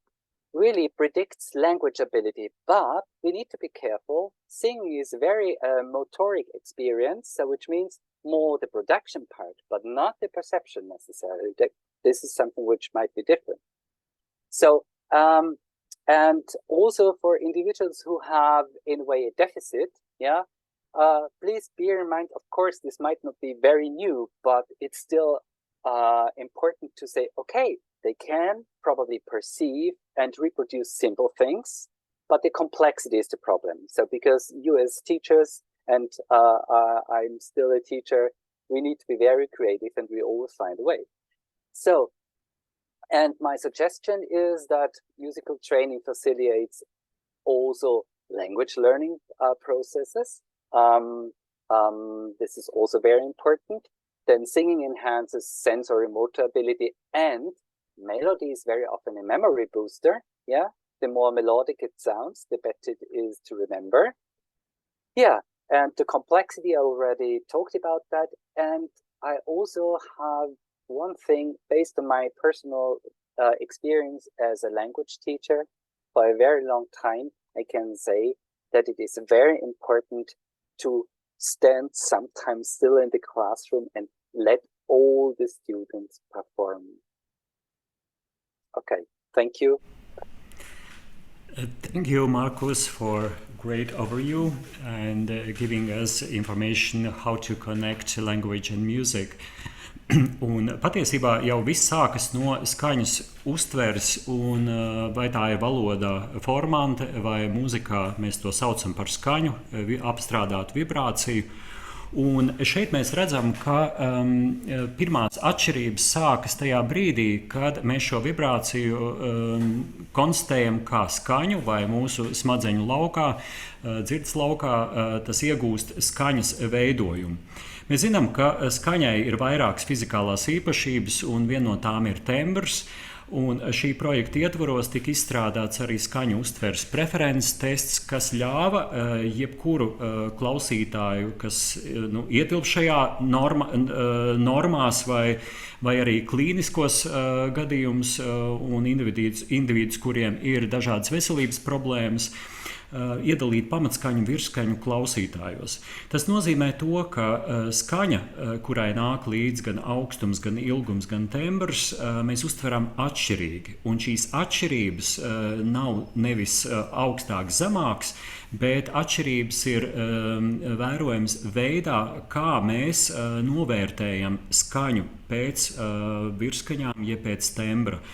really predicts language ability, but we need to be careful. Singing is very motoric experience, so which means more the production part, but not the perception necessarily. This is something which might be different. So, and also for individuals who have in a way a deficit, yeah, please bear in mind, of course, this might not be very new, but it's still important to say, okay, they can probably perceive and reproduce simple things, but the complexity is the problem. So because you as teachers, and I'm still a teacher, we need to be very creative and we always find a way. So, and my suggestion is that musical training facilitates also language learning processes. This is also very important. Then singing enhances sensory motor ability, and melody is very often a memory booster. Yeah, the more melodic it sounds, the better it is to remember. Yeah, and the complexity, I already talked about that. And I also have one thing based on my personal experience as a language teacher for a very long time. I can say that it is very important to stand sometimes still in the classroom and let all the students perform. Okay, thank you. Thank you, Markus, for great overview and giving us information how to connect language and music. Un patiesībā jau viss sākas no skaņas uztveres, un vai tā ir valoda formante vai mūzikā mēs to saucam par skaņu, apstrādāt vibrāciju. Un šeit mēs redzam, ka pirmās atšķirības sākas tajā brīdī, kad mēs šo vibrāciju konstatējam kā skaņu vai mūsu smadzeņu laukā, dzirdes laukā, tas iegūst skaņas veidojumu. Mēs zinām, ka skaņai ir vairākas fizikālās īpašības, un viena no tām ir tembrs. Un šī projekta ietvaros tika izstrādāts arī skaņu uztveres preferences tests, kas ļāva jebkuru klausītāju, kas ietilp šajā normās vai arī klīniskos gadījumus un individus, kuriem ir dažādas veselības problēmas, iedalīt pamatskaņu virsskaņu klausītājos. Tas nozīmē to, ka skaņa, kurai nāk līdz gan augstums, gan ilgums, gan tembrs, mēs uztveram atšķirīgi. Un šīs atšķirības nav nevis augstāks, zemāks, bet atšķirības ir vērojams veidā, kā mēs novērtējam skaņu pēc virsskaņām, jeb pēc tembra.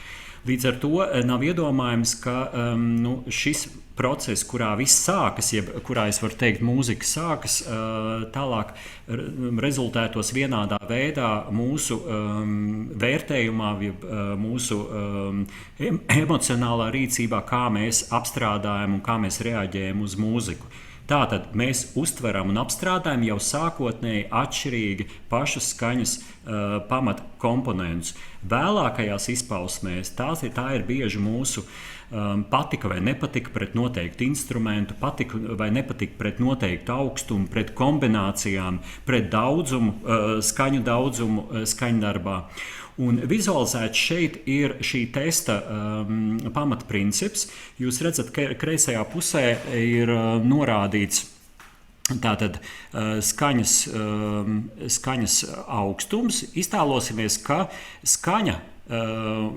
Līdz ar to nav iedomājams, ka šis process, kurā viss sākas, jeb kurā es varu teikt, mūzika sākas, tālāk rezultētos vienādā veidā mūsu vērtējumā, jeb mūsu emocionālā rīcībā, kā mēs apstrādājam un kā mēs reaģējam uz mūziku. Tātad mēs uztveram un apstrādājam jau sākotnēji atšķirīgi pašas skaņas pamatkomponentus. Vēlākajās izpausmēs tā ir bieži mūsu patika vai nepatika pret noteiktu instrumentu, patika vai nepatika pret noteiktu augstumu, pret kombinācijām, pret daudzumu, skaņu daudzumu skaņdarbā. Un vizualizēts šeit ir šī testa pamatprincips. Jūs redzat, ka kreisajā pusē ir norādīts tātad skaņas augstums. Iztēlosimies, ka skaņa,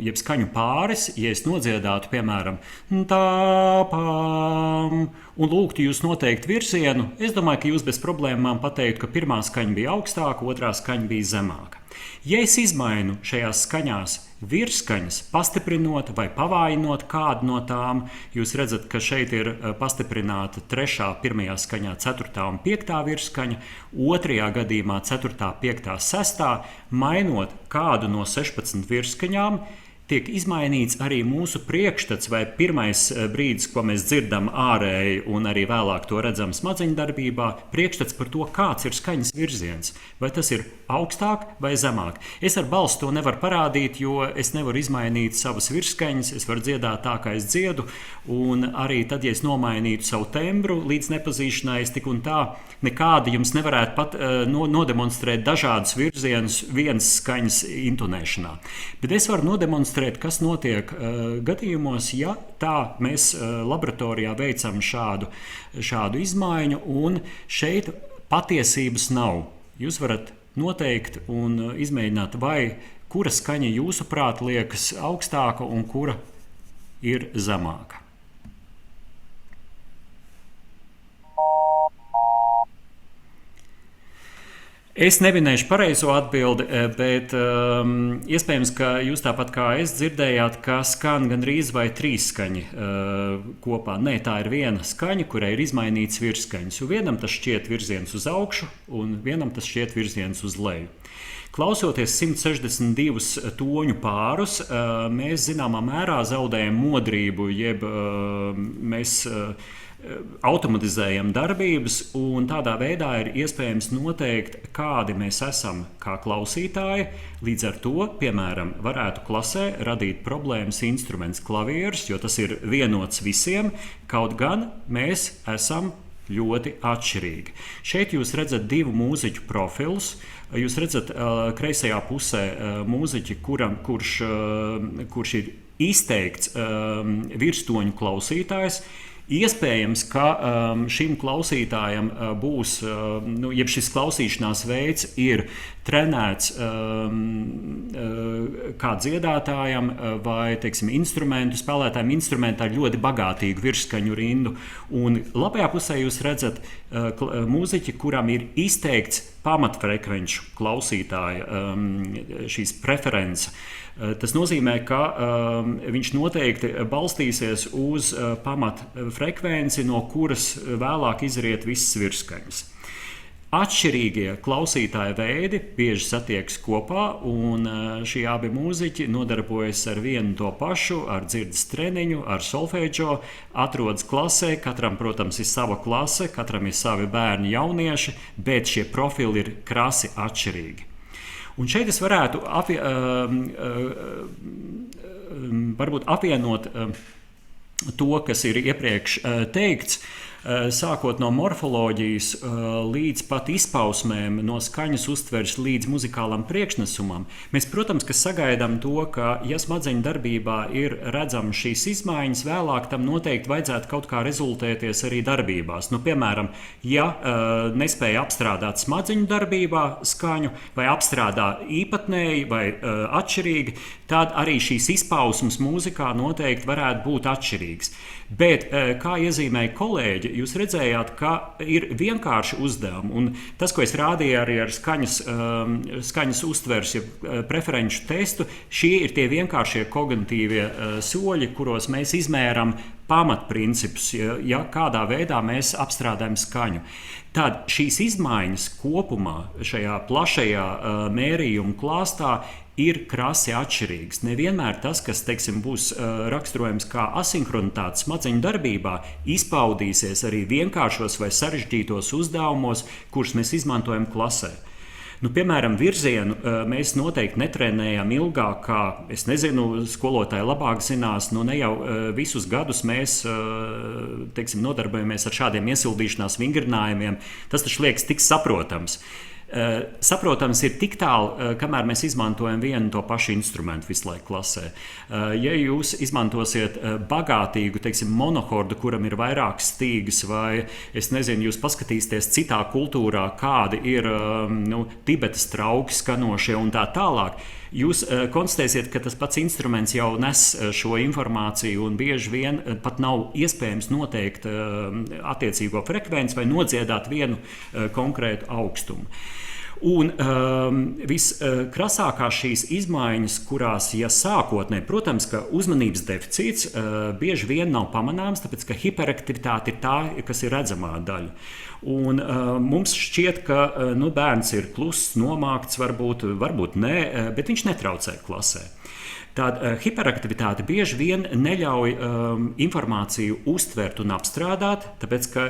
jeb skaņu pāris, ja es nodziedātu, piemēram, tāpām, un lūgtu jūs noteikt virzienu, es domāju, ka jūs bez problēmām pateiktu, ka pirmā skaņa bija augstāka, otrā skaņa bija zemāka. Ja es izmainu šajās skaņās virsskaņas, pastiprinot vai pavājinot kādu no tām, jūs redzat, ka šeit ir pastiprināta 3., 1. skaņā 4. un 5. virsskaņa, 2. gadījumā 4., 5., 6. mainot kādu no 16 virsskaņām, tiek izmainīts arī mūsu priekšstats vai pirmais brīdis, ko mēs dzirdam ārēji un arī vēlāk to redzam smadzeņu darbībā, priekšstats par to, kāds ir skaņas virziens. Vai tas ir augstāk vai zemāk. Es ar balsi to nevaru parādīt, jo es nevaru izmainīt savas virsskaņas, es varu dziedāt tā, kā es dziedu, un arī tad, ja es nomainītu savu tembru līdz nepazīšanai, es tik un tā nekādi jums nevarētu pat nodemonstrēt dažādus virzienus viens skaņas intonēšanā. Bet es varu nodemonstrēt, kas notiek gadījumos, ja tā mēs laboratorijā veicam šādu izmaiņu, un šeit patiesības nav. Jūs varat noteikt un izmēģināt, vai kura skaņa jūsuprāt liekas augstāka un kura ir zemāka. Es neminēšu pareizo atbildi, bet iespējams, ka jūs tāpat kā es dzirdējāt, ka skan gandrīz vai 3 skaņi kopā. Nē, tā ir viena skaņa, kurai ir izmainīts virsskaņas. Vienam tas šķiet virziens uz augšu, un vienam tas šķiet virziens uz leju. Klausoties 162 toņu pārus, mēs zināmā mērā zaudējam modrību, jeb mēs automatizējam darbības, un tādā veidā ir iespējams noteikt, kādi mēs esam kā klausītāji. Līdz ar to, piemēram, varētu klasē radīt problēmas instruments klavieris, jo tas ir vienots visiem, kaut gan mēs esam ļoti atšķirīgi. Šeit jūs redzat 2 mūziķu profilus. Jūs redzat kreisajā pusē mūziķi, kurš ir izteikts virstoņu klausītājs. Iespējams, ka šim klausītājam būs, ja šis klausīšanās veids ir trenēts kā dziedātājam vai, teiksim, instrumentu spēlētājiem, instrumentā ar ļoti bagātīgu virsskaņu rindu. Un labajā pusē jūs redzat mūziķi, kuram ir izteikts pamatfrekvenču klausītāja šīs preferences. Tas nozīmē, ka viņš noteikti balstīsies uz pamatfrekvenci, no kuras vēlāk izriet visas virsskaņas. Atšķirīgie klausītāju veidi bieži satiekas kopā, un šie abi mūziķi nodarbojas ar vienu to pašu, ar dzirdes treniņu, ar solfēdžo, atrodas klasē, katram, protams, ir sava klase, katram ir savi bērni, jaunieši, bet šie profili ir krasi atšķirīgi. Un šeit es varētu varbūt apvienot to, kas ir iepriekš teikts, sākot no morfoloģijas līdz pat izpausmēm, no skaņas uztveres līdz muzikālam priekšnesumam. Mēs, protams, ka sagaidām to, ka, ja smadzeņu darbībā ir redzama šīs izmaiņas, vēlāk tam noteikti vajadzētu kaut kā rezultēties arī darbībās. Nu, piemēram, ja nespēja apstrādāt smadzeņu darbībā skaņu, vai apstrādā īpatnēji vai atšķirīgi, tad arī šīs izpausmes mūzikā noteikti varētu būt atšķirīgas. Bet, kā iezīmēja kolēģi, jūs redzējāt, ka ir vienkārši uzdevumi. Un tas, ko es rādīju arī ar skaņas uztveres, ja preferenču testu, šie ir tie vienkāršie kognitīvie soļi, kuros mēs izmēram pamatprincipus, ja kādā veidā mēs apstrādājam skaņu. Tad šīs izmaiņas kopumā šajā plašajā mērījuma klāstā ir krasi atšķirīgs. Nevienmēr tas, kas, teiksim, būs raksturojams kā asinhronitāte smadzeņu darbībā, izpaudīsies arī vienkāršos vai sarežģītos uzdevumos, kurus mēs izmantojam klasē. Nu, piemēram, virzienu mēs noteikti netrenējam ilgāk, kā, es nezinu, skolotāji labāk zinās, nu ne jau visus gadus mēs, teiksim, nodarbojamies ar šādiem iesildīšanās vingrinājumiem. Tas taču liekas tik saprotams. Saprotams ir tik tālu, kamēr mēs izmantojam vienu to pašu instrumentu visu laiku klasē. Ja jūs izmantosiet bagātīgu, teiksim, monohordu, kuram ir vairākas stīgas, vai, es nezinu, jūs paskatīsieties citā kultūrā, kādi ir Tibetas trauki skanošie un tā tālāk, jūs konstatēsiet, ka tas pats instruments jau nes šo informāciju un bieži vien pat nav iespējams noteikt attiecīgo frekvenci vai nodziedāt vienu konkrētu augstumu. Un viskrasākās šīs izmaiņas, kurās, ja sākotnēji, protams, ka uzmanības deficīts bieži vien nav pamanāms, tāpēc, ka hiperaktivitāte ir tā, kas ir redzamā daļa. Un mums šķiet, ka bērns ir kluss, nomākts, varbūt nē, bet viņš netraucē klasē. Tāda hiperaktivitāte bieži vien neļauj informāciju uztvert un apstrādāt, tāpēc, ka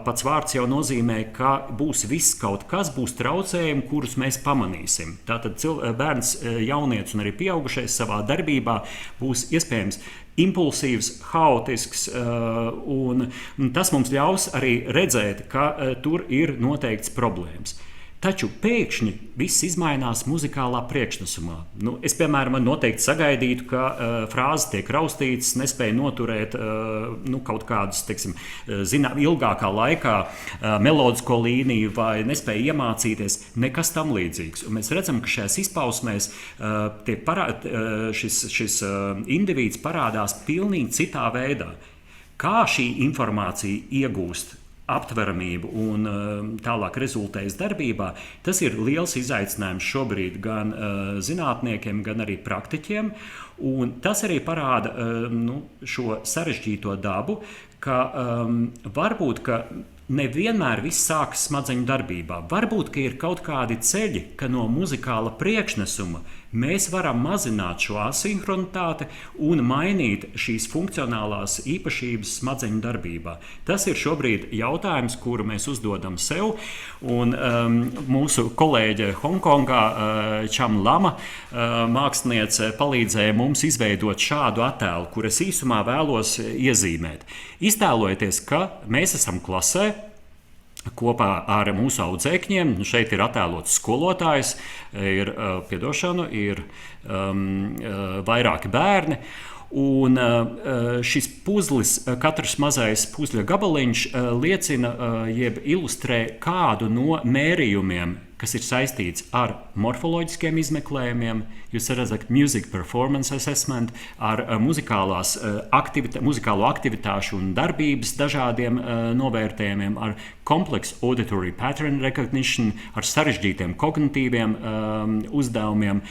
pats vārds jau nozīmē, ka būs viss kaut kas, būs traucējumi, kurus mēs pamanīsim. Tātad bērns, jaunietis un arī pieaugušais savā darbībā būs iespējams impulsīvs, haotisks, un tas mums ļaus arī redzēt, ka tur ir noteikts problēmas. Taču pēkšņi viss izmainās muzikālā priekšnesumā. Es, piemēram, noteikti sagaidītu, ka frāzes tiek raustītas, nespēja noturēt kaut kādus, teiksim, ilgākā laikā melodisko līniju vai nespēja iemācīties, nekas tam līdzīgs. Un mēs redzam, ka šajās izpausmēs šis indivīds parādās pilnīgi citā veidā. Kā šī informācija iegūst aptveramību un tālāk rezultējas darbībā, tas ir liels izaicinājums šobrīd gan zinātniekiem, gan arī praktiķiem. Un tas arī parāda šo sarežģīto dabu, ka varbūt, ka nevienmēr viss sākas smadzeņu darbībā. Varbūt, ka ir kaut kādi ceļi, ka no muzikāla priekšnesuma mēs varam mazināt šo asinhronitāti un mainīt šīs funkcionālās īpašības smadzeņu darbībā. Tas ir šobrīd jautājums, kuru mēs uzdodam sev, un mūsu kolēģe Hongkongā, Cham Lama, māksliniece, palīdzēja mums izveidot šādu attēlu, kur es īsumā vēlos iezīmēt. Iztēlojieties, ka mēs esam klasē, kopā ar mūsu audzēkņiem. Šeit ir attēlots skolotājs, ir vairāki bērni. Un šis puzlis, katrs mazais puzļa gabaliņš liecina, jeb ilustrē kādu no mērījumiem, kas ir saistīts ar morfoloģiskiem izmeklējumiem. Jūs redzat, music performance assessment, ar muzikālo aktivitāšu un darbības dažādiem novērtējumiem, ar complex auditory pattern recognition, ar sarežģītiem kognitīviem uzdevumiem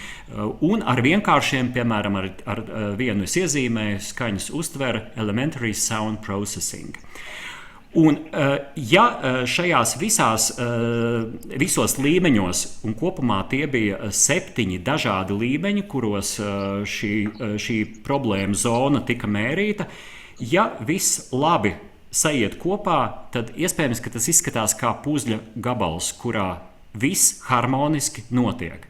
un ar vienkāršiem, piemēram, ar vienu es iezīmēju, skaņas uztvere, elementary sound processing. Un, ja šajās visos līmeņos, un kopumā tie bija 7 dažādi līmeņi, kuros šī problēma zona tika mērīta, ja viss labi sajiet kopā, tad iespējams, ka tas izskatās kā puzļa gabals, kurā viss harmoniski notiek.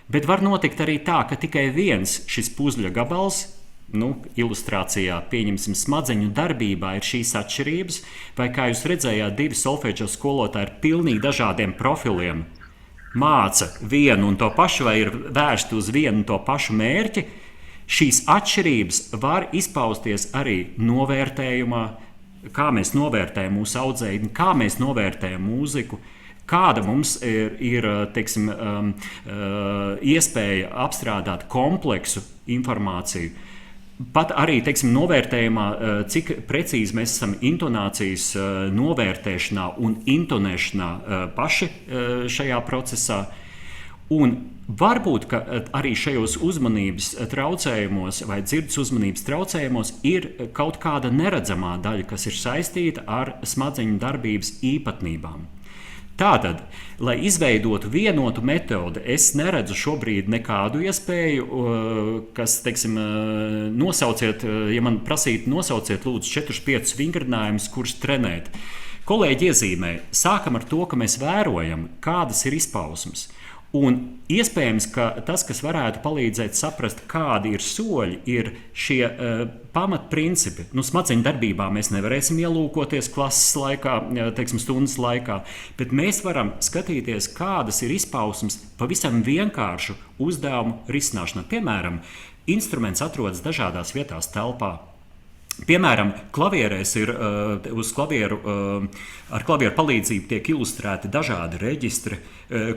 Bet var notikt arī tā, ka tikai viens šis puzļa gabals, ilustrācijā, pieņemsim, smadzeņu darbībā ir šīs atšķirības, vai kā jūs redzējāt, 2 solfēdžo skolotāji ar pilnīgi dažādiem profiliem māca vienu un to pašu, vai ir vērsti uz vienu un to pašu mērķi, šīs atšķirības var izpausties arī novērtējumā, kā mēs novērtējam mūsu audzēkni, kā mēs novērtējam mūziku, kāda mums ir teiksim, iespēja apstrādāt kompleksu informāciju. Pat arī, teiksim, novērtējumā, cik precīzi mēs esam intonācijas novērtēšanā un intonēšanā paši šajā procesā. Un varbūt, ka arī šajos uzmanības traucējumos vai dzirdes uzmanības traucējumos ir kaut kāda neredzamā daļa, kas ir saistīta ar smadzeņu darbības īpatnībām. Tātad, lai izveidotu vienotu metodi, es neredzu šobrīd nekādu iespēju, kas, teiksim, nosauciet, ja man prasītu, nosauciet lūdzu 4-5 vingrinājumus, kurus trenēt. Kolēģi iezīmē, sākam ar to, ka mēs vērojam, kādas ir izpausmes. Un iespējams, ka tas, kas varētu palīdzēt saprast, kādi ir soļi, ir šie pamatprincipi. Smadzeņu darbībā mēs nevarēsim ielūkoties klases laikā, teiksim, stundas laikā, bet mēs varam skatīties, kādas ir izpausmes pavisam vienkāršu uzdevumu risināšanā. Piemēram, instruments atrodas dažādās vietās telpā. Piemēram, klavierēs ir uz klavieru, ar klavieru palīdzību tiek ilustrēti dažādi reģistri,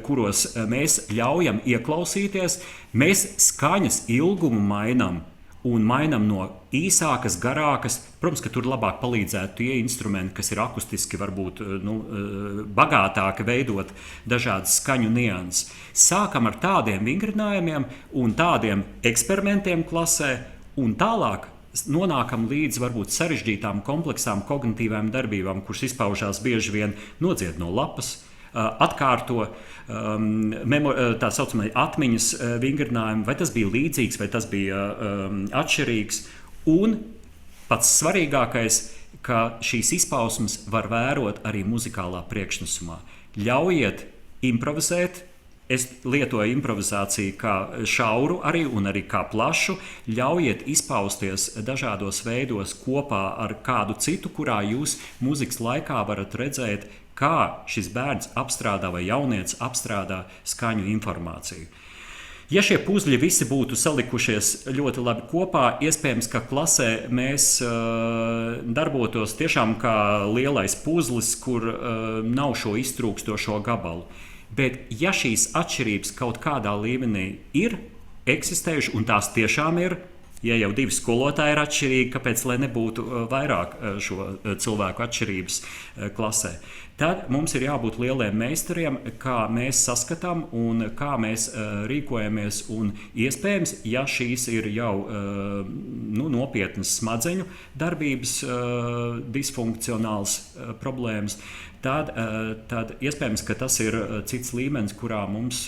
kuros mēs ļaujam ieklausīties. Mēs skaņas ilgumu mainām un mainām no īsākas, garākas. Protams, ka tur labāk palīdzētu tie instrumenti, kas ir akustiski, varbūt bagātāki veidot dažādas skaņu nianses. Sākam ar tādiem vingrinājumiem un tādiem eksperimentiem klasē, un tālāk nonākam līdz varbūt sarežģītām, kompleksām kognitīvām darbībām, kuras izpaužās bieži vien nodzied no lapas, atkārto tā saucamie atmiņas vingrinājumi, vai tas bija līdzīgs, vai tas bija atšķirīgs. Un pats svarīgākais, ka šīs izpausmes var vērot arī muzikālā priekšnesumā. Ļaujiet improvizēt. Es lietoju improvizāciju kā šauru arī un arī kā plašu. Ļaujiet izpausties dažādos veidos kopā ar kādu citu, kurā jūs mūzikas laikā varat redzēt, kā šis bērns apstrādā vai jaunietis apstrādā skaņu informāciju. Ja šie puzļi visi būtu salikušies ļoti labi kopā, iespējams, ka klasē mēs darbotos tiešām kā lielais puzlis, kur nav šo iztrūkstošo gabalu. Bet, ja šīs atšķirības kaut kādā līmenī ir eksistējušas, un tās tiešām ir, ja jau 2 skolotāji ir atšķirīgi, kāpēc lai nebūtu vairāk šo cilvēku atšķirības klasē, tad mums ir jābūt lieliem meistariem, kā mēs saskatām un kā mēs rīkojamies. Un iespējams, ja šīs ir jau nopietnas smadzeņu darbības disfunkcionāls problēmas, tad iespējams, ka tas ir cits līmenis, kurā mums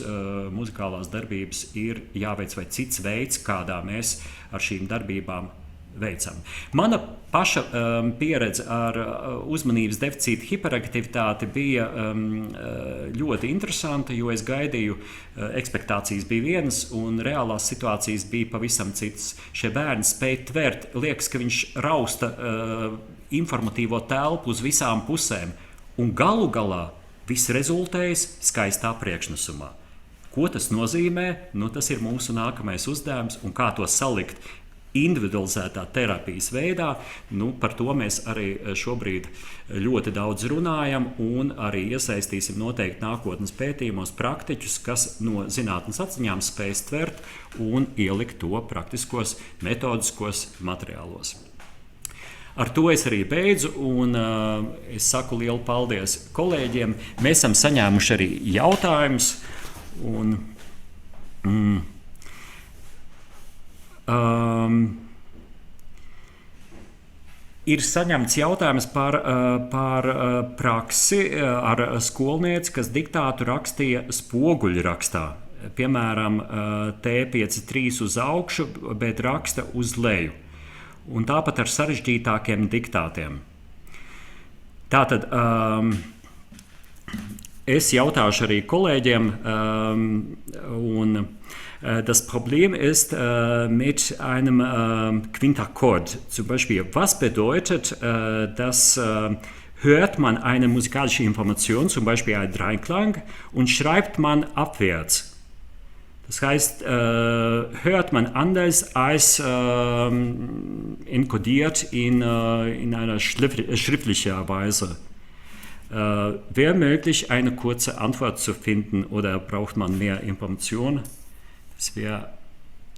muzikālās darbības ir jāveic, vai cits veids, kādā mēs ar šīm darbībām veicam. Mana paša pieredze ar uzmanības deficīta hiperaktivitāti bija ļoti interesanta, jo es gaidīju, ekspektācijas bija vienas un reālās situācijas bija pavisam citas. Šie bērni spēja tvert, liekas, ka viņš rausta informatīvo telpu uz visām pusēm. Un galu galā viss rezultējas skaistā priekšnesumā. Ko tas nozīmē? Tas ir mūsu nākamais uzdevums, un kā to salikt individualizētā terapijas veidā. Par to mēs arī šobrīd ļoti daudz runājam, un arī iesaistīsim noteikti nākotnes pētījumos praktiķus, kas no zinātnes atziņām spēj tvert un ielikt to praktiskos, metodiskos materiālos. Ar to es arī beidzu, un es saku lielu paldies kolēģiem. Mēs esam saņēmuši arī jautājumus. Ir saņemts jautājums par praksi ar skolnieci, kas diktātu rakstīja spoguļrakstā. Piemēram, T53 uz augšu, bet raksta uz leju. Un tāpat ar sarežģītākiem diktātiem. Tātad es jautāšu arī kolēģiem, un das Problem ist mit einem Quintakkord. Zum Beispiel, was bedeutet, dass hört man eine musikalische Information, zum Beispiel einen Dreiklang, und schreibt man abwärts. Das heißt, hört man anders als enkodiert in einer schriftlicher Weise. Wäre möglich, eine kurze Antwort zu finden oder braucht man mehr Informationen? Das wäre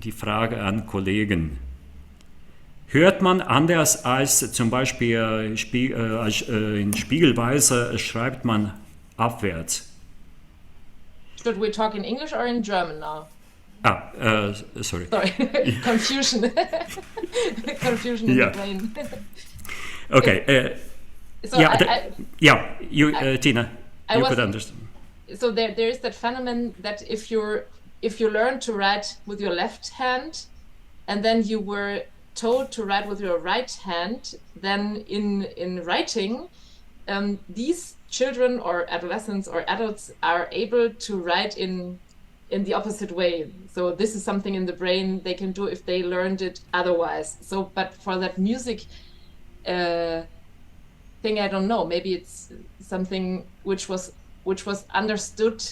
die Frage an Kollegen. Hört man anders als zum Beispiel in Spiegelweise, schreibt man abwärts? Should we talk in English or in German now? Sorry. Confusion. Confusion in the brain. Okay. So Tina, you could understand. So there is that phenomenon that if you learn to write with your left hand, and then you were told to write with your right hand, then in writing, these children or adolescents or adults are able to write in the opposite way. So this is something in the brain they can do if they learned it otherwise. So, but for that music thing, I don't know. Maybe it's something which was understood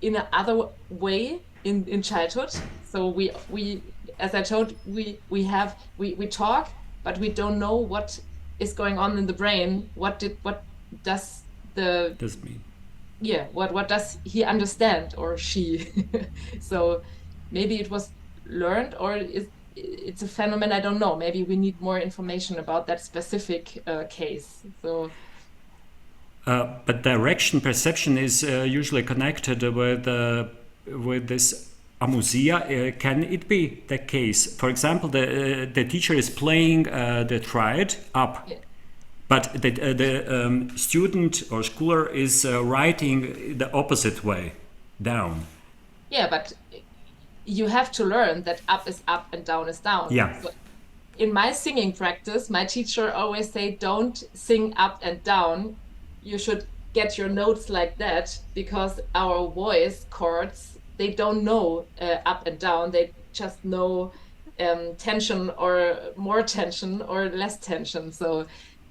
in another way in childhood. So we as I told, we talk, but we don't know what is going on in the brain. What does mean? Yeah, what does he understand or she? So maybe it was learned, or it's a phenomenon, I don't know. Maybe we need more information about that specific case. So. But direction perception is usually connected with this amusia. Can it be the case? For example, the teacher is playing the triad up, yeah. But the student or schooler is writing the opposite way, down. Yeah, but you have to learn that up is up and down is down. Yeah. So in my singing practice, my teacher always say, don't sing up and down. You should get your notes like that, because our voice cords, they don't know up and down. They just know tension or more tension or less tension. So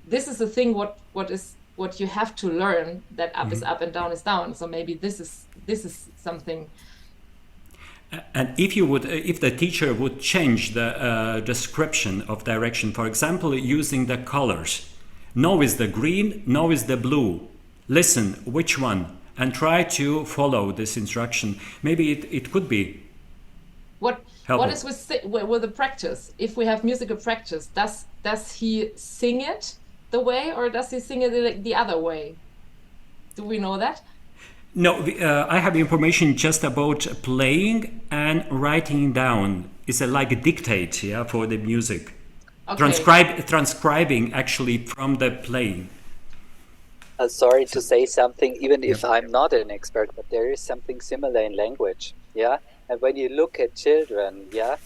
this is the thing what you have to learn, that up is up and down is down. So maybe this is something. And if the teacher would change the description of direction, for example, using the colors, now is the green, now is the blue. Listen, which one? And try to follow this instruction. Maybe it could be. What is with the practice? If we have musical practice, does he sing it the way, or does he sing it the other way? Do we know that? No, I have information just about playing and writing down. It's like a dictate, yeah, for the music. Okay. Transcribing actually from the playing. Sorry to say something, even if I'm not an expert, but there is something similar in language, yeah. And when you look at children, yeah,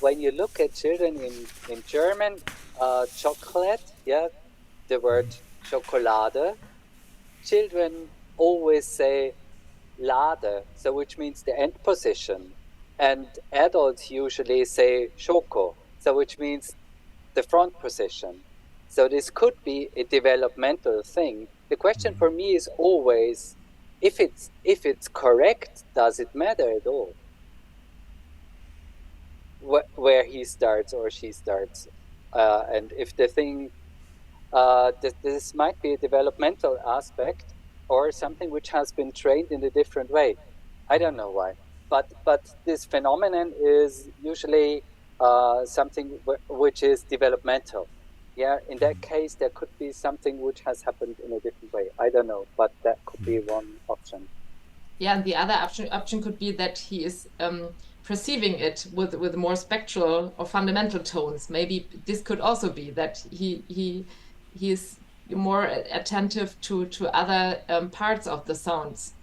in German, chocolate, yeah, the word Schokolade, children always say lade, so which means the end position, and adults usually say Schoko, so which means the front position. So this could be a developmental thing. The question for me is always, if it's correct, does it matter at all? Where he starts or she starts, and if the thing, this might be a developmental aspect or something which has been trained in a different way. I don't know why, but this phenomenon is usually something which is developmental. Yeah, in that case, there could be something which has happened in a different way. I don't know, but that could be one option. Yeah, and the other option could be that he is perceiving it with more spectral or fundamental tones. Maybe this could also be that he is more attentive to other parts of the sounds.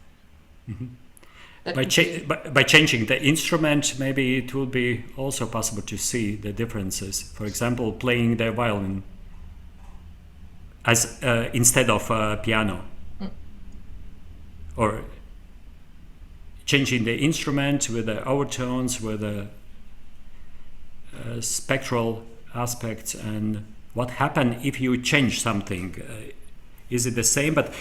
By changing the instrument, maybe it will be also possible to see the differences. For example, playing the violin as instead of piano, or changing the instrument with the overtones, with the spectral aspects, and what happens if you change something. Is it the same? But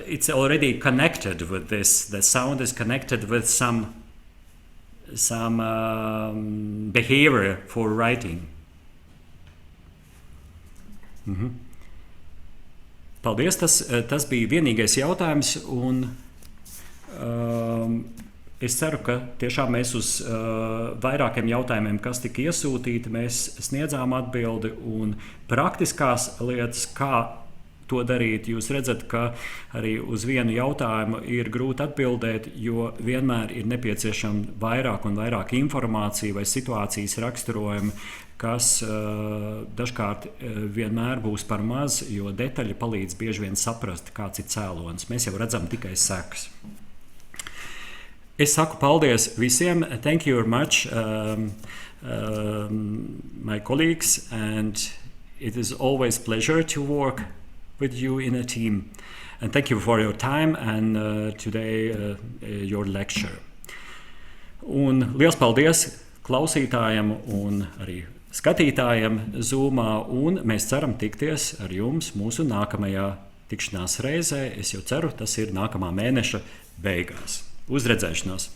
it's already connected with this. The sound is connected with some behavior for writing. Paldies, tas bija vienīgais jautājums, un es ceru, ka tiešām mēs uz vairākiem jautājumiem, kas tika iesūtīti, mēs sniedzām atbildi, un praktiskās lietas, kā to darīt, jūs redzat, ka arī uz vienu jautājumu ir grūti atbildēt, jo vienmēr ir nepieciešama vairāk un vairāk informācija vai situācijas raksturojumi, kas dažkārt vienmēr būs par maz, jo detaļa palīdz bieži vien saprast, kāds ir cēlonis. Mēs jau redzam tikai sekas. Es saku paldies visiem. Thank you very much, my colleagues, and it is always a pleasure to work with you in a team. And thank you for your time and today your lecture. Un liels paldies klausītājiem un arī skatītājiem Zoomā, un mēs ceram tikties ar jums mūsu nākamajā tikšanās reizē. Es jau ceru, tas ir nākamā mēneša beigās. Uz redzēšanos!